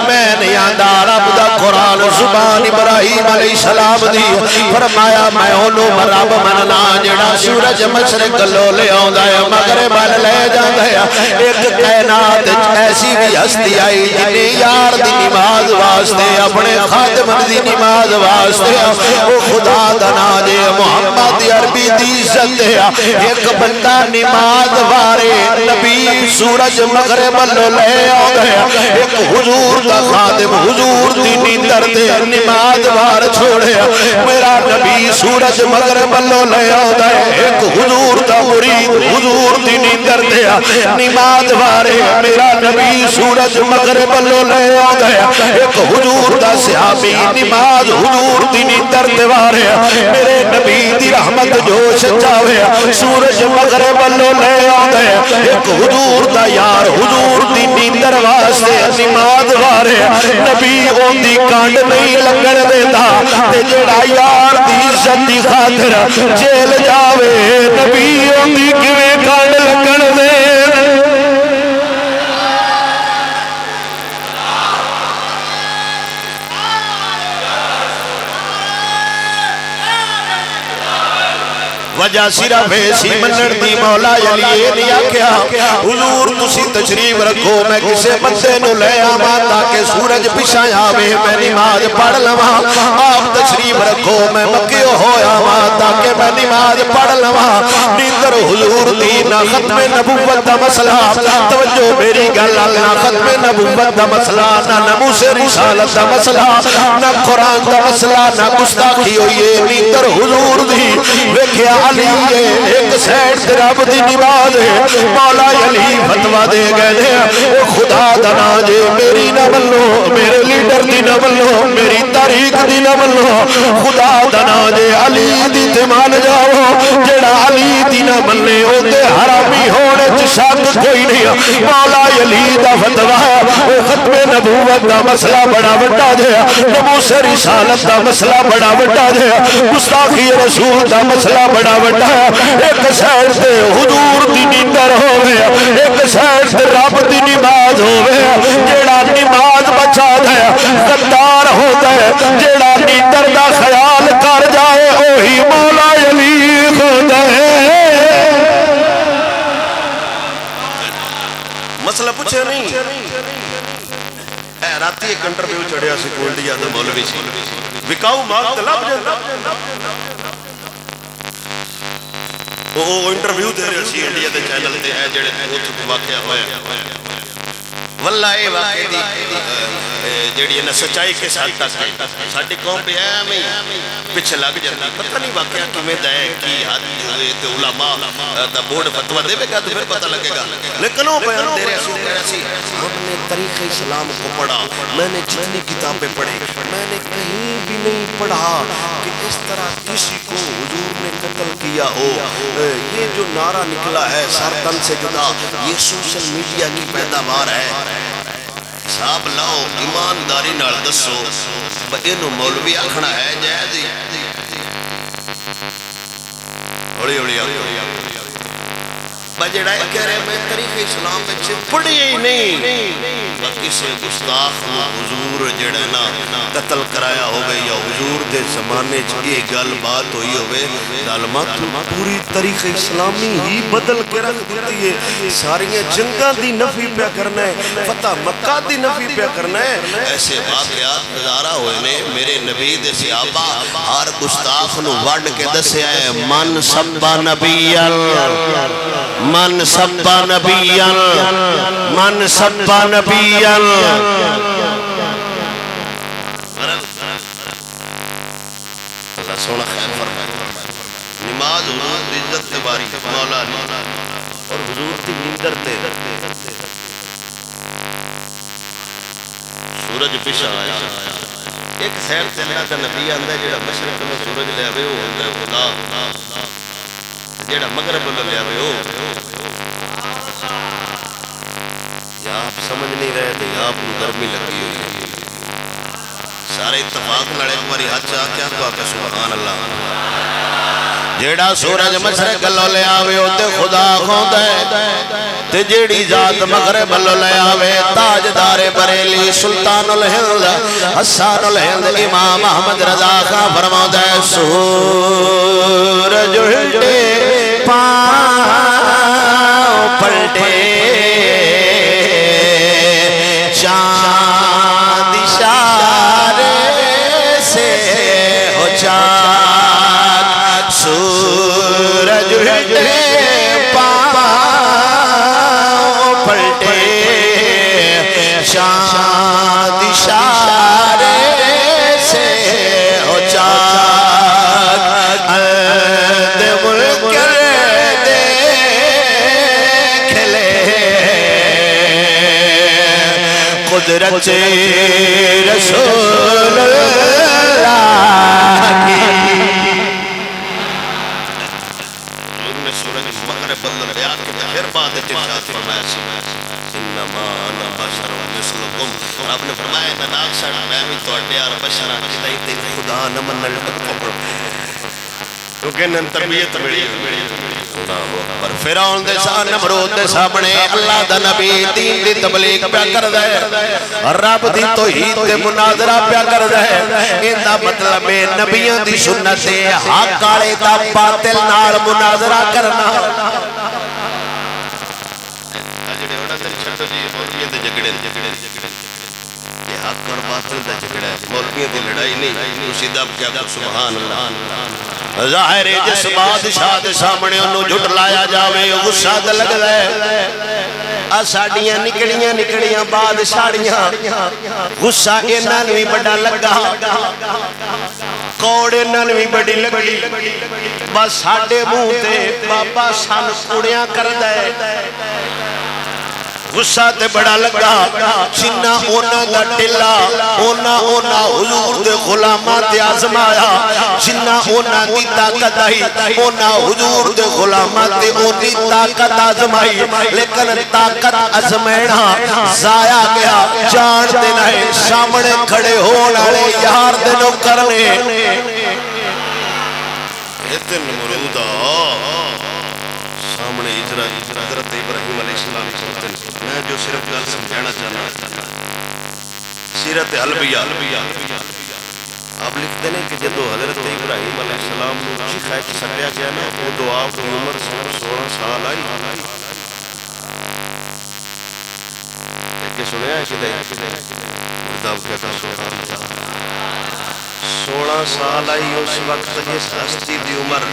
میں نہیں آندا رب دا قرآن زبان ابراہیم علیہ السلام دی فرمایا میں اونوں رب مننا جڑا سورج مشرق لو لے آوندا ہے مغرب ول لے جاندا ہے ایک کائنات ایسی بھی ہستی آئی جنے یار دی نماز واسطے اپنے خادم دی نماز واسطے او خدا دا نام دے محمد عربی دی عزت ہے ایک بندہ نماز وارے نبی سورج مغرب لو لے آوندا ہے ایک حضور دا خادم حضور دی نیندر تے نماز وار چھوڑیا میرا نبی سورج مغرب لو لے آوندا ہے ایک حضور دا مرید حضور دی نیندر تے نماز وارے میرا نبی سورج مغرب لو لے آوندا ہے ایک حضور دا صحابی نماز حضور دی نیندر دیوارے میرے نبی دی رحمت جوش چاوے سورج مغرب والو لے آدھے ایک حضور دا یار حضور دی نیندر واسطے نماز وارے نبی اون دی کانڈ نہیں لگن دیتا تے جڑا یار دی عزت دی خاطر جیل جاوے نبی اون دی کیویں کانڈ لگن دے وجہ صرف ایسی منن دی مولا علی نے کیا حضور تسی تشریف رکھو میں کسے بندے نو لے آواں تاکہ سورج پیچھے آوے میں نماز پڑھ لواں آپ تشریف رکھو میں مکے ہویا واں تاکہ میں نماز پڑھ لواں نیندر حضور دی نہ ختم نبوت دا مسئلہ توجہ میری گل نہ ختم نبوت دا مسئلہ نہ ناموس رسالت دا مسئلہ نہ قرآن دا مسئلہ نہ گستاخی ہوئی ہے نیندر حضور دی ویکھیا علی ایک سیڈ رب دی نماز ہے مولا علی فتوہ دے گئے دے او خدا دنا جے میری نہ ملو میرے لیڈر دی نہ ملو میری تاریخ دی نہ ملو خدا دنا جے علی دی تے مان جاؤ جڑا علی دی نہ ملے او تے حرامی ہونے چشاک کوئی نہیں مولا علی دا فتوہ ہے او ختم نبوت دا مسئلہ بڑا بڑا دے ناموس رسالت دا مسئلہ بڑا بڑا دے گستاخی رسول دا مسئلہ بڑا بڑا ہے ایک سائر سے حضور دی نیندر ہوئے ایک سائر سے رب دی نماز ہوئے جیڑا نماز بچا دے غدار ہوتا ہے جیڑا نیندر دا خیال کر جائے اوہی مولا علی ہوتا ہے مسئلہ پوچھے نہیں اے راتی ایک انٹرویو چڑھیا سی کولڈیا دا مولوی سی وکاؤ ماغ طلب جاتا وہ انٹرویو دے رہے سی انڈیا دے چینل دے ہے جڑے اوتھ واقعہ ہویا واللہ اے واقعی دی جڑی ہے نا سچائی کے ساتھ تک ساڑھی قوم پہ ہے ہمیں پچھے لگ جاتی پتہ نہیں واقعہ کیویں دائے کی حد تے علماء دا بورڈ فتوہ دے گا تو پھر پتہ لگے گا لیکن وہ بیان دے رہے سی کہہ رہے سی ہم نے طریق اسلام کو پڑھا میں نے جتنی کتابیں پڑھی میں نے کہیں بھی نہیں پڑھا کہ اس طرح کسی کو حضور نے قتل کیا ہو یہ جو نعرہ نکلا ہے سر تن سے جدا یہ سوشل میڈیا کی پیداوار ہے صاحب لاؤ ایمانداری نال دسو اینو مولوی آکھنا ہے جائز ہوڑی ہوڑی بجڑا کہہ رہے میں تاریخ اسلام میں پڑھی ہی نہیں کسی گستاخ حضور جڑا نا قتل کرایا ہوئے یا حضور دے زمانے یہ گل بات ہوئی ہوئے ظالمہ تو پوری تاریخ اسلامی ہی بدل کے رکھ دیتی ہے ساری جنگاں دی نفی پہ کرنا ہے فتح مکہ دی نفی پہ کرنا ہے ایسے واقعات گزارا ہوئے نے میرے نبی دے صحابہ ہر گستاخ نو وڈ کے دسیا ہے من سبا نبیل من سبا نبیل من سبا نبیل اللہ سونا خیر فرمائے نماز حضور دی عزت تے باری مولا نے اور حضور دی نیندر تے سورج پیچھے آیا ایک سیر تے اللہ دا نبی آندا جڑا مشرق میں سورج لے آوے او ہوندا ہے خدا جڑا مغرب میں لے آوے او یا آپ سمجھ نہیں رہے تھے یا آپ کو گرمی لگی ہوئی ہے سارے اتفاق لڑے ہماری ہاتھ چاہ کیا تو آکے سبحان اللہ جیڑا سورج مشرق لو لے آوے ہوتے خدا خوند ہے تے جیڑی ذات مغرب لو لے آوے تاجدار بریلی سلطان الہند حسان الہند امام احمد رضا کا فرماؤں ہے سورج ہلٹے پاؤں پلٹے چاند اشارے سے ہو چاند سورج ہلٹے پاؤں پلٹے چاند اشارے سے ہو چاند اند ملکر دیکھ لے قدرت رسول بھی توڑے یار بشرا کدائی تین خدا نہ منن لگ پکڑ کیونکہ انہوں تربیت ملی پر فرعون دے سا نمرود دے سامنے اللہ دا نبی دین دی تبلیغ پیا کر دے رب دی توحید تے مناظرہ پیا کر دے ان دا مطلب ہے نبیوں دی سنت ہے حق والے دا باطل نال مناظرہ کرنا اجڑے وڑا تے چھٹو جی مولوی دے جھگڑے یہ حق اور باطل دا جھگڑا ہے مولویوں دی لڑائی نہیں تو سیدھا کیا کہ سبحان اللہ ظاہر ہے جس بادشاہ دے سامنے انہوں جھٹ لایا جاوے غصہ دے لگ دے ساڑیاں نکڑیاں بادشاہیاں غصہ انہاں بھی بڑا لگا کوڑ انہاں بھی بڑی لگی بس ساڑے منہ تے بابا سان کوڑیاں کر دے غصہ تے بڑا لگا جنہ اونا دا ٹلا اونا حضور دے غلامات آزمایا جنہ اونا دی طاقت آئی اونا حضور دے غلامات اونی طاقت آزمائی لیکن طاقت آزمائنا ضائع گیا جان دینا ہے سامنے کھڑے ہونا لے یار دنوں کرنے ایتن مرودہ سامنے حضرت ابراہیم علیہ السلام میں جو صرف گل سمجھانا چاہنا سیرت الانبیاء آپ لکھتے ہیں کہ جدو حضرت ابراہیم علیہ السلام نے چیخا ایک سٹیا گیا نا وہ دعا کی عمر 16 سال آئی کہ سنیا ہے کہ مرداب کہتا سبحان اللہ 16 سال آئی اس وقت جس ہستی دی عمر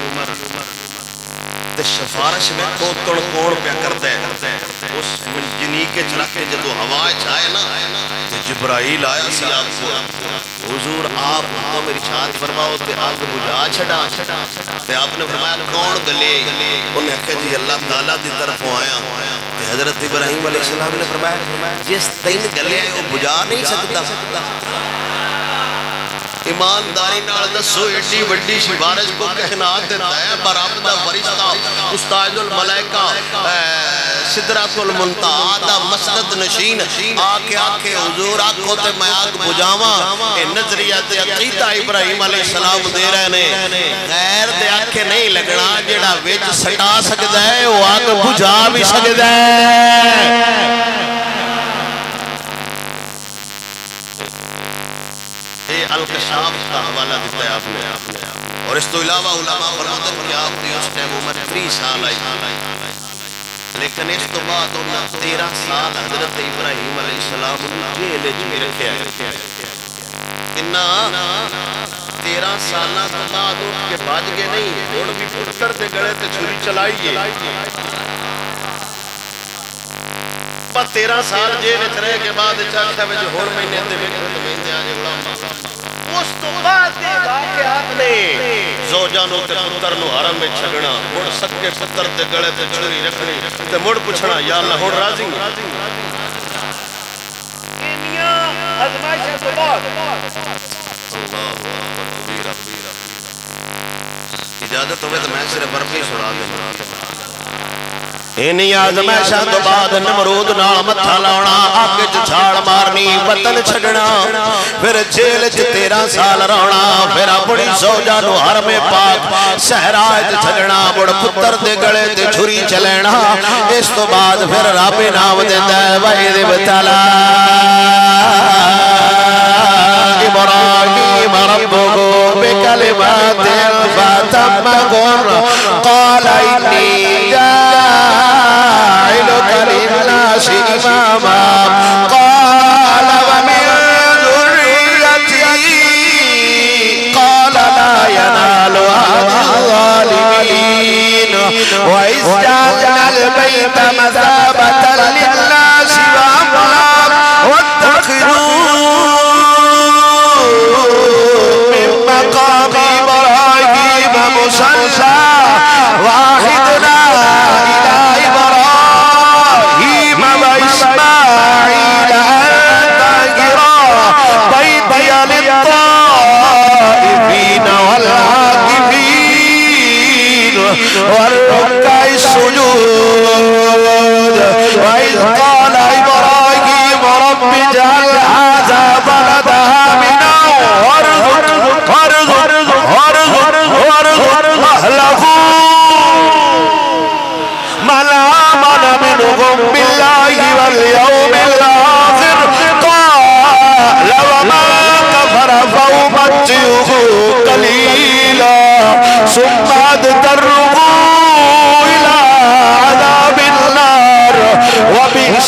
شفارش میں کون پیا کرتا ہے اس جنی کے چرک کے جدو ہوا چاہے نا جبرائیل آیا سی آپ کو حضور آپ تو میری چھات فرماؤ تے آگ بجھا چھڑا تے آپ نے فرمایا کون گلے انہیں کہا جی اللہ تعالیٰ دی طرف آیا تے حضرت ابراہیم علیہ السلام نے فرمایا جس تین گلے وہ بجھا نہیں سکتا ایمانداری نال دسو ایڈی وڈی سفارش کو کہنا دیتا ہے برابر دا فرشتہ استاد الملائکہ سدرۃ المنتہا دا مسجد نشین آکے حضور آکھو تے میں آگ بجھاواں اے نظریہ تے عقیدہ ابراہیم علیہ السلام دے رہے نے غیر دے آکھے نہیں لگنا جیڑا وچ سٹا سکدا ہے وہ آگ بجھا بھی سکدا ہے الکشاف کا حوالہ دیتا ہے آپ نے اور اس تو علاوہ علماء فرماتے ہیں کہ آپ دی اس ٹائم عمر 30 سال آئی لیکن اس تو بعد انہوں 13 سال حضرت ابراہیم علیہ السلام جیل میں رکھے آئے انہا 13 سالہ تو بعد ان کے باج گئے نہیں اور بھی پتر دے گڑے تے چھری چلائیے 13 سال جیل رہے کے بعد چاہتا ہے جو ہور مہینے دے مہینے آجے غلام اس تو بعد دے واقع آپ نے زوجانوں تے پتر نو حرم میں چھگنا مڑ سکے پتر تے گڑے تے چھری رکھنی تے مڑ پوچھنا یا اللہ ہون راضی انیاں ازمائشہ تو بعد اللہ اجازت ہوئے تو میں صرف برفی سڑا دینا انہی آزمائشاں تو بعد نمرود نال متھا لاؤنا آگے چھاڑ مارنی وطن چھگنا پھر جیل 13 سال رونا پھر اپنی زوجہ نو حرم پاک صحرائے چھگنا مڑ پتر دے گڑے تے چھری چلینا اس تو بعد پھر رب نام دیتا ہے وَإِذِ ابْتَلَىٰ إِبْرَاهِيمَ رَبُّهُ بِكَلِمَاتٍ فَأَتَمَّهُنَّ قَالَ إِنِّي جَاعِلُكَ لِلنَّاسِ إِمَامًا قَالَ وَمِن ذُرِّيَّتِي قَالَ لَا يَنَالُ عَهْدِ الظَّالِمِينَ وَإِذْ جَعَلْنَا الْبَيْتَ مَثَابَةً لِلنَّاسِ وَأَمْنًا وَاتَّخِذُوا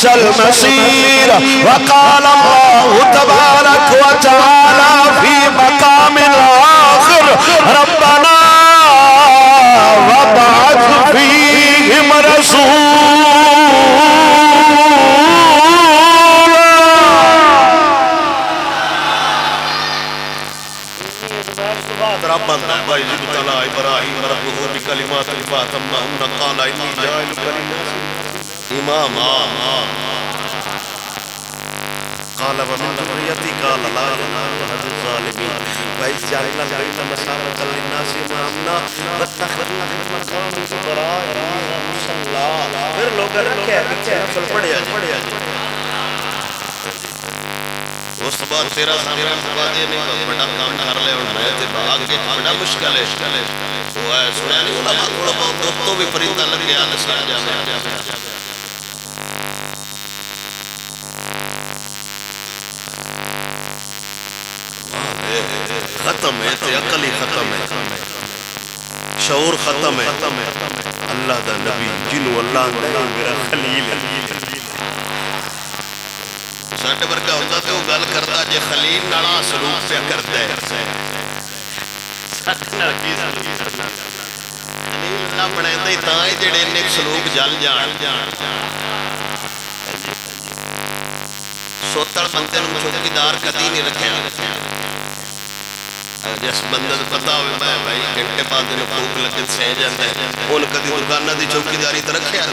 وبئس المصير وقال الله تبارك وتعالى في مقام آخر ربنا وابعث فيهم رب بائی ابتلا ابراہیم ربہ بکلمات فاتمہن قال انی جاعلک للناس اماما قال ومن ذریتی قال لا ينال عهد الظالمین وإذ جعلنا البيت مثابة للناس وأمنا واتخذنا من مقام إبراہیم مصلی پھر لوگ رکھے پیچھے نفل پڑھیا جی اس بعد 13 سال بعد یہ نہیں بڑا کام کر لے اور میں تے آگے بڑا مشکل ہے وہ ہے سنیا نہیں علماء تھوڑا بہت تو بھی پرندہ لگ گیا نسل جانا ختم ہے تے عقل ہی ختم ہے شعور ختم ہے اللہ دا نبی جنہوں اللہ نے میرا خلیل ہے ساڈے ورگا ہوندا تے وہ گل کردا جے خلیل نال سلوک پیا کردا ہے ساڈے نال کی سلوک کردا خلیل اللہ بنایندا ہی تاں ہی جڑے نے سلوک جل جان سوتل بندے نوں چوکیدار کدی نہیں رکھیا جس بندے کو پتا ہوئے میں بھائی گھنٹے بعد انہوں بھوک لگن سہ جاندے ان کدی دکانہ دی چوکیداری تو رکھیا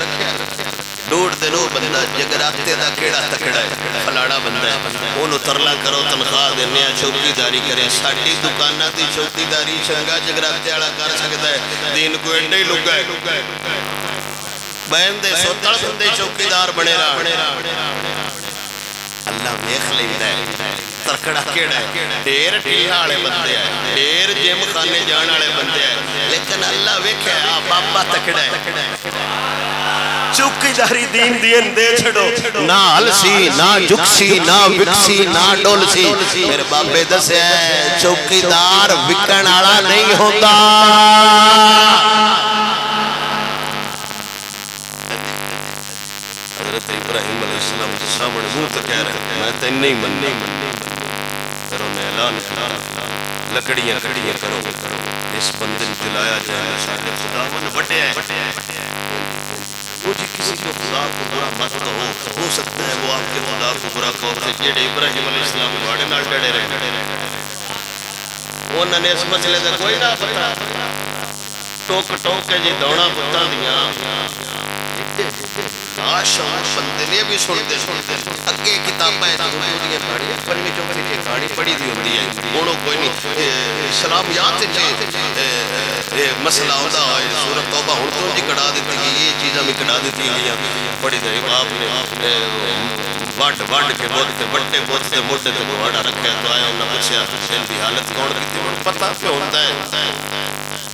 ڈوڑ دنوں بندہ جگراتے دا کیڑا تکڑا ہے فلاڑا بندہ ہے انہوں ترلا کرو تنخواہ دینے چوکی داری کریں ساڑھی دکانہ دی چوکی داری چنگا جگراتے آڑا کر سکتا ہے دین کو انڈے ہی لگا ہے بہن دے سوتڑ بندے چوکی دار بنے رہا اللہ میخ لیندہ ہے ترکڑا کیڑا ہے دیر ٹھیہا آڑے بندے ہیں دیر جیم خانے جان آڑے بندے ہیں لیکن اللہ ویکھے بابا تکڑا ہے چوکی داری دین دین دے چھڑو نہ ہلسی نہ جکسی نہ وکسی نہ ڈولسی میرے بابے دس ہے چوکی دار وکن آڑا نہیں ہوتا حضرت ابراہیم علیہ السلام کے سامنے منہ تو کہہ رہے ہیں میں تین نہیں مننی پھر انہیں اعلان کیا لکڑیاں کڑیاں کرو اس بندن دلایا جائے ساڑھے خدا من بڑے ہیں وہ جی کسی کو خدا کو برا مت کہو ہو سکتا ہے وہ آپ کے خدا کو برا کہو کہ جیڑے ابراہیم علیہ السلام بڑے نال ڈڑے رہے انہوں نے اس مسئلے سے کوئی نہ پتا ٹوک ٹوک کے جی دوڑا پتا دیا شعور بندے نے بھی سن دے اگے کتابیں اردو دیاں پڑھی پنجویں چوتھی دی کہانی پڑھی دی ہوندی ہے ہن کوئی نہیں اسلامیات وچ مسئلہ ہوندا ہے سورۃ توبہ ہن تو جی کڑا دتی گئی یہ چیزاں بھی کڑا دتی گئیاں بڑی دے باپ نے وڈ کے بوت تے بٹے بوت تے موڈے تے گھوڑا رکھیا تو آیا انہاں پوچھیا دل دی حالت کون کیتی پتہ پہ ہوندا ہے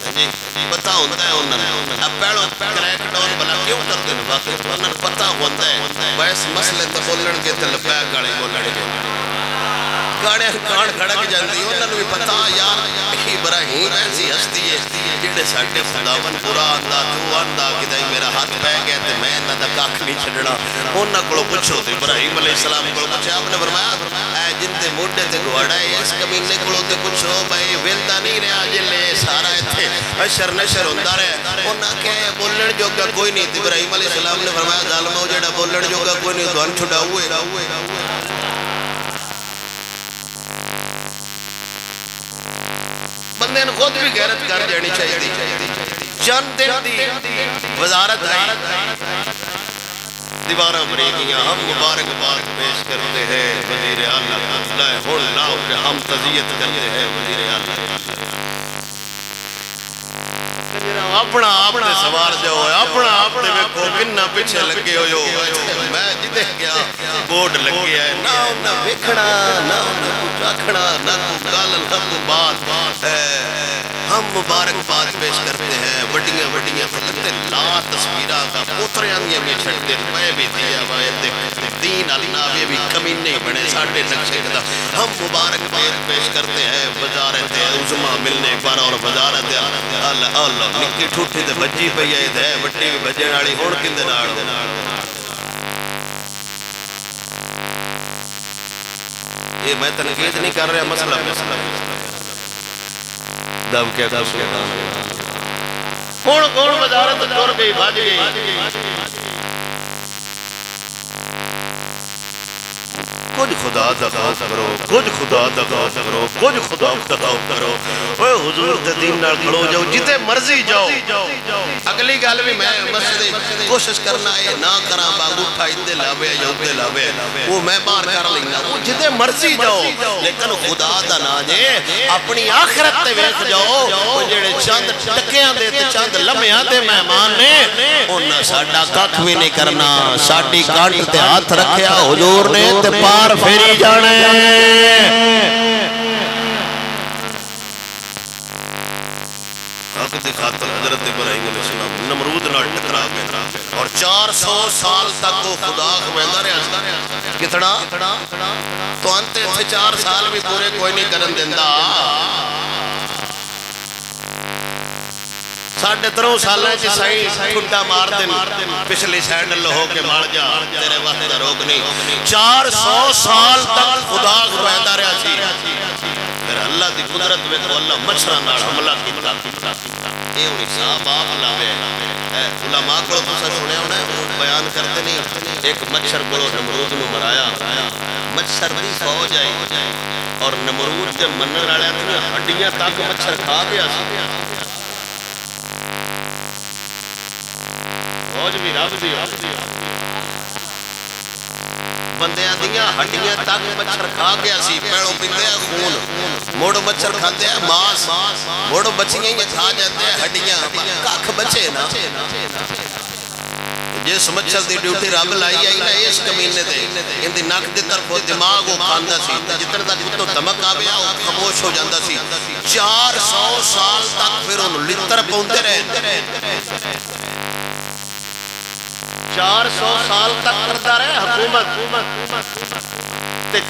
جی پتہ ہوتا ہے انہوں نے اب پہلو کریک ڈاؤن بنا کیوں کرتے ہیں باقی انہوں نے پتہ ہوتا ہے بیس مسئلے تو بولن کے تل بیگ گاڑی بولن کے گاڑیاں کان کھڑک جاندی انہوں نے بھی پتہ یار ابراہیم ایسی ہستی ہے جڑے ساڑھے خداون برا آندہ تو آندہ کہ دائی میرا ہاتھ پہ گئے تھے میں نہ دا کاک نہیں چھڑڑا انہوں کو پوچھو تھے ابراہیم علیہ السلام کو پوچھے آپ نے فرمایا اے جن تے موڈے تے گوڑا ہے اس کمینے کو تے پوچھو بھائی ویلدہ نہیں رہا جلے سارا اتھے اشر نشر ہوندہ رہے انہوں کہ بولن جو کا کوئی نہیں ابراہیم علیہ السلام نے فرمایا ظالمہ جڑا بولن جو کا کوئی نہیں دوان چھڑا ہوئے بندے نے خود بھی غیرت کر جانی چاہیے دی چند دن دی وزارت آئی دیوارہ مریگیاں ہم مبارک پیش کرتے ہیں وزیر اعلیٰ اللہ ہون لاؤ کہ ہم تذیت کرتے ہیں وزیر اعلیٰ اپنا آپ نے سوار جو ہے اپنا آپ نے کو کننا پیچھے لگے ہو میں جدے گیا بورڈ لگ گیا ہے نہ انہا بکھڑا نہ انہا کچھ اکھڑا نہ تو گالن نہ تو بات ہم مبارک بات پیش کرتے ہیں وڈیاں وڈیاں فلکتے لا تصویرہ کا پوتریاں دیا میں چھڑتے میں بھی دیا دین اللہ یہ بھی کمی نہیں بڑے ساڑھے نقشے کتا ہم مبارک بات پیش کرتے ہیں وزارت عظمہ ملنے پر اور وزارت اللہ نکی ٹھوٹی دے بجی پہ یہ دے وٹی بھی بجے ناڑی ہوڑ کندے ناڑ یہ میں تنقید نہیں کر رہا، مسئلہ دب کیا ہوں کون وزارت ٹر گئی بھاج گئی، کچھ خدا دا خوف کرو، کچھ خدا دا خوف کرو، کچھ خدا دا خوف کرو، اوے حضور دے دین نال کھڑو جاؤ، جتے مرضی جاؤ۔ اگلی گل بھی میں مسجد کوشش کرنا ہے نہ کراں باگوٹھا ادھے لاوے یا ادھے لاوے، وہ میں باہر کر لینا، وہ جتے مرضی جاؤ، لیکن خدا دا نا جے اپنی آخرت تے ویکھ جاؤ۔ وہ جڑے چند ٹکیاں دے تے چند لمحیاں دے مہمان نے، انہاں ساڈا ککھ وی نہیں کرنا، ساڈی کانٹ تے ہاتھ رکھیا حضور نے تے پار پھیری جانے۔ حق دی خاطر حضرت ابراہیم علیہ السلام نمرود نال ٹکرا گئے اور 400 سال تک وہ خدا خویندہ رہا۔ کتنا تو انتے تھے 4 سال بھی پورے کوئی نہیں کرن دیندہ، 3.5 سالیں چی سائیں کھنڈا مار دن پچھلی سینڈل ہو کے مار جا، تیرے وقت روک نہیں۔ 400 سال تک خدا خویندہ رہا سی، پھر اللہ دی قدرت میں کو اللہ مچھران نال حملہ کیتا۔ یہ انہی صاحب آپ لاوے علماء کو دوسرا سنے ہونا ہے، وہ بیان کرتے نہیں۔ ایک مچھر کو نمرود میں مرایا، مچھر دی فوج آئی اور نمرود کے منر آلے اپنے ہڈیاں تک مچھر کھا گیا سی۔ فوج بھی رب دی بندیاں دیاں ہڈیاں تک مچھر کھا گیا سی، پیڑوں پیندے ہیں خون، موڑو مچھر کھاتے ہیں ماس، موڑو بچیاں یہ کھا جاتے ہیں ہڈیاں، کاکھ بچے نا۔ جس مچھر دی ڈیوٹی رب لائی آئی نا اس کمینے دے، ان دی نک دی طرف دماغ وہ کھاندہ سی، جتر دا کتو دمک آویا وہ خموش ہو جاندہ سی۔ 400 سال تک پھر انہوں لتر پوندے رہے، 400 سال تک کرتا رہے حکومت،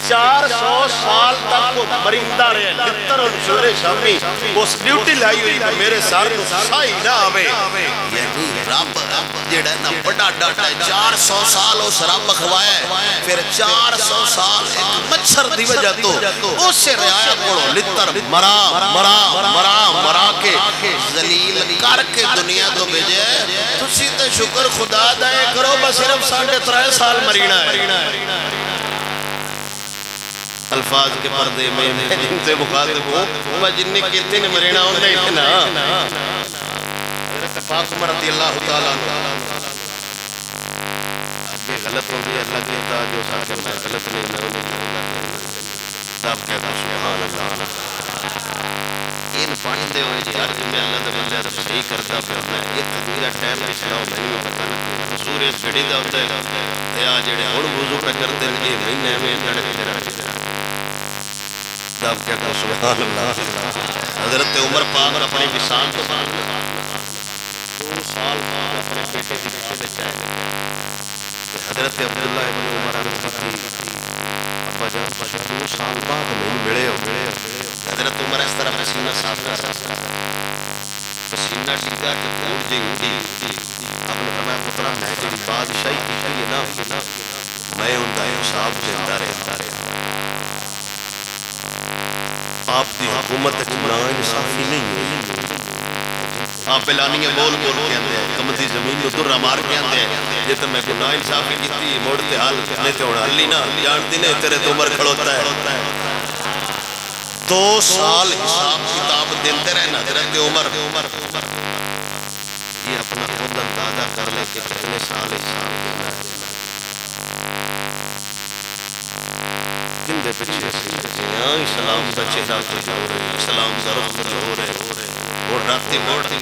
400 سال تک وہ مرندہ رہے، لتر اور شورے شامی اس ڈیوٹی لائی ہوئی کہ میرے سار کو سائی نہ آوے۔ یعنی رب جیڑا نا بڑا ڈاٹا ہے، 400 سال اس رب خوایا ہے، پھر 400 سال ایک مچھر دی وجہ تو اس سے رعایت کرو، لتر مرا مرا مرا مرا کے ذلیل کر کے دنیا کو بھیجے۔ تسی تے شکر خدا دائے کرو، بس صرف 3.5 سال مرینا ہے۔ الفاظ کے پردے میں جن سے مخاطب ہوں وہ جننے کتنے نے مرینا ہوندہ ہی نا۔ حضرت پاک عمر رضی اللہ تعالیٰ عنہ آگے غلط ہوں گی، اللہ کہتا جو ساکر میں غلط نہیں میں انہیں دب کہتا سبحان اللہ۔ ان پڑھتے ہوئے جی ہر جمعہ اللہ دے بندے رب صحیح کرتا پہ ہونا ہے، ایک میرا ٹائم بھی چلاؤ میں نہیں پتا نہ حضور اس گھڑی دا ہوتا ہے تے آ جڑے ہن وضو پہ کرتے ہیں یہ مہینے میں دھڑک دے رہا دب کہتا سبحان اللہ۔ حضرت عمر پاک اپنی وصال تو بعد 2 سال بعد اپنے بیٹے کی پیچھے بچائے، حضرت عبداللہ ابن عمر عرض کی ابا جان 2 سال بعد میں ملے ہو۔ حضرت عمر اس طرح پسینہ صاف کر رہا، پسینہ ڈگا کہ بھوڑ جی اٹھی، اپنے فرمایا پترہ میں جڑی بادشاہی کی ہے نا میں ان دا حساب دیتا رہتا رہا۔ آپ دی حکومت نا انصافی نہیں ہوئی، آپ پلانیاں بول بول کے اندے ہیں، کمتی زمین کو درہ مار کے اندے ہیں، جیتا میں کو نا انصافی کی تھی موڑتے حال نہیں تے ہونا علی نا جانتی نہیں تیرے تو عمر کھڑوتا ہے۔ 2 سال حساب کتاب دیتے رہے حضرت عمر، یہ اپنا خود اندازہ کر لے کہ کتنے سال حساب دینا ہے۔ کندے پچھے سے اسلام دا چہرہ تو جو رہے، اسلام دا رخ تو جو رہے، اور راتی موڑتی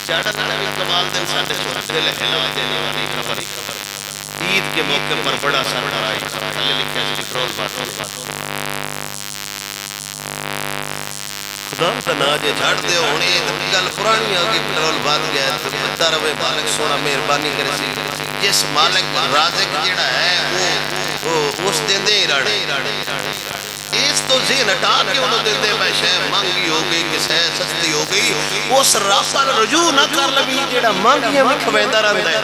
چاڑا ناڑا بھی کمال دن ساڑھے چھوٹے لہلا دینے والی خبر عید کے موقع پر بڑا سر آئی، تھلے لکھا جی پٹرول بات خدا تناجے جھاڑ دے ہونے گل پرانی آگی پٹرول بات گیا تو بتا روے مالک سونا مہربانی کرے سی، جس مالک رازق جڑا ہے وہ اس دن دے ہی راڑے اس تو ذہن ہٹا کے انہوں دے دے میں شے مانگی ہو گئی کسے سستی ہو گئی، اس رافر رجوع نہ کر لبی جڑا مانگیاں میں کھویندہ رہندہ ہے۔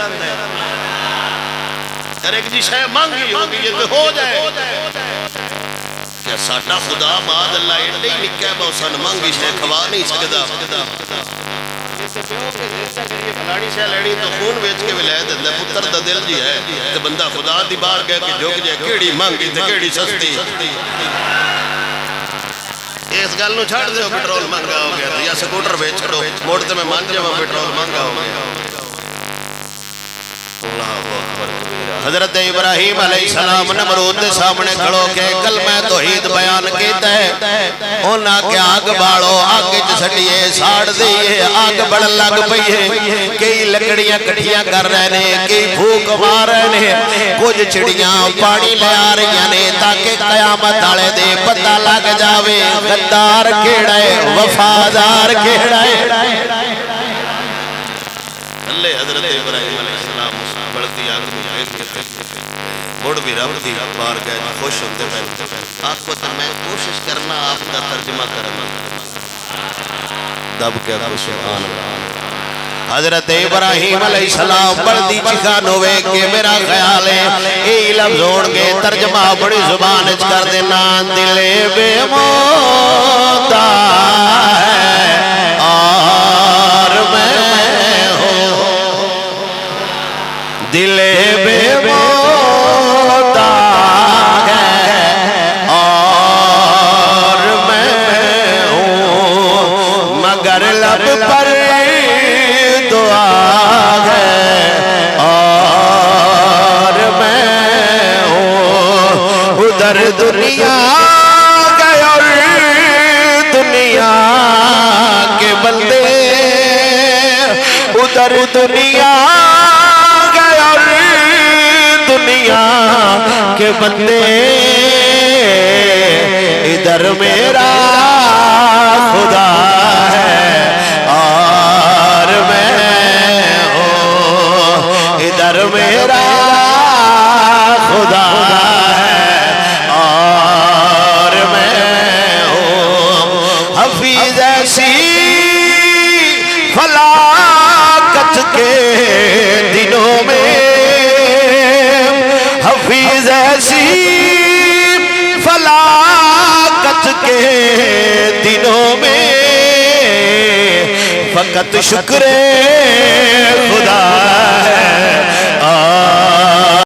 اور ایک جی شے مانگی ہوگی یہ تو ہو جائے کیا ساڈا خدا ماد اللہ ایڈے ہی نکا ہے بہت مانگی شے کھوا نہیں سکتا فلانی شے لڑی تو خون بیچ کے ولایت دیتا ہے پتر دا دل جی ہے تو بندہ خدا دی بار گیا کہ جھک جائے کیڑی مانگی تے کیڑی سستی اس گل نو چھاڑ دیو پیٹرول مہنگا ہو گیا یا سکوٹر بیچ چھڑو موڑتے میں مان جاواں پیٹرول مہنگا ہو گیا حضرت ابراہیم علیہ السلام نمرود دے سامنے کھڑو کے کلمہ توحید بیان کیتا ہے انہاں کے آگ باڑو آگ سٹیے ساڑ دیئے آگ بڑھ لگ پئیے کئی لکڑیاں کٹھیاں کر رہے نے کئی بھوک مار رہے نے کچھ چڑیاں پانی لے آ رہی نے تاکہ قیامت آلے دے پتہ لگ جاوے غدار کیڑا ہے وفادار کیڑا ہے اللہ حضرت ابراہیم علیہ السلام بڑھتی آگ میں مڑ بھی رب دی بار گئے خوش ہوتے پہنے آپ کو تو میں کوشش کرنا آپ کا ترجمہ کرنا دب کے آپ سبحان اللہ حضرت ابراہیم علیہ السلام بڑھتی چکان ہوئے کہ میرا خیال ہے ای لفظ ہوڑ گے ترجمہ بڑی زبان اچ کر دینا دل بے موتا ہے اور میں ہوں دل بے موتا ہے اور میں ہوں مگر لب پر دعا ہے اور میں ہوں ادھر دنیا گئے اور دنیا کے بندے ادھر دنیا دنیا کے بندے ادھر میرا خدا ہے اور میں ہوں ادھر میرا خدا ہے اور میں ہوں حفیظ ایسی فلاکت کے دنوں میں حفیظ ایسی فلاکت کے دنوں میں فقط شکر خدا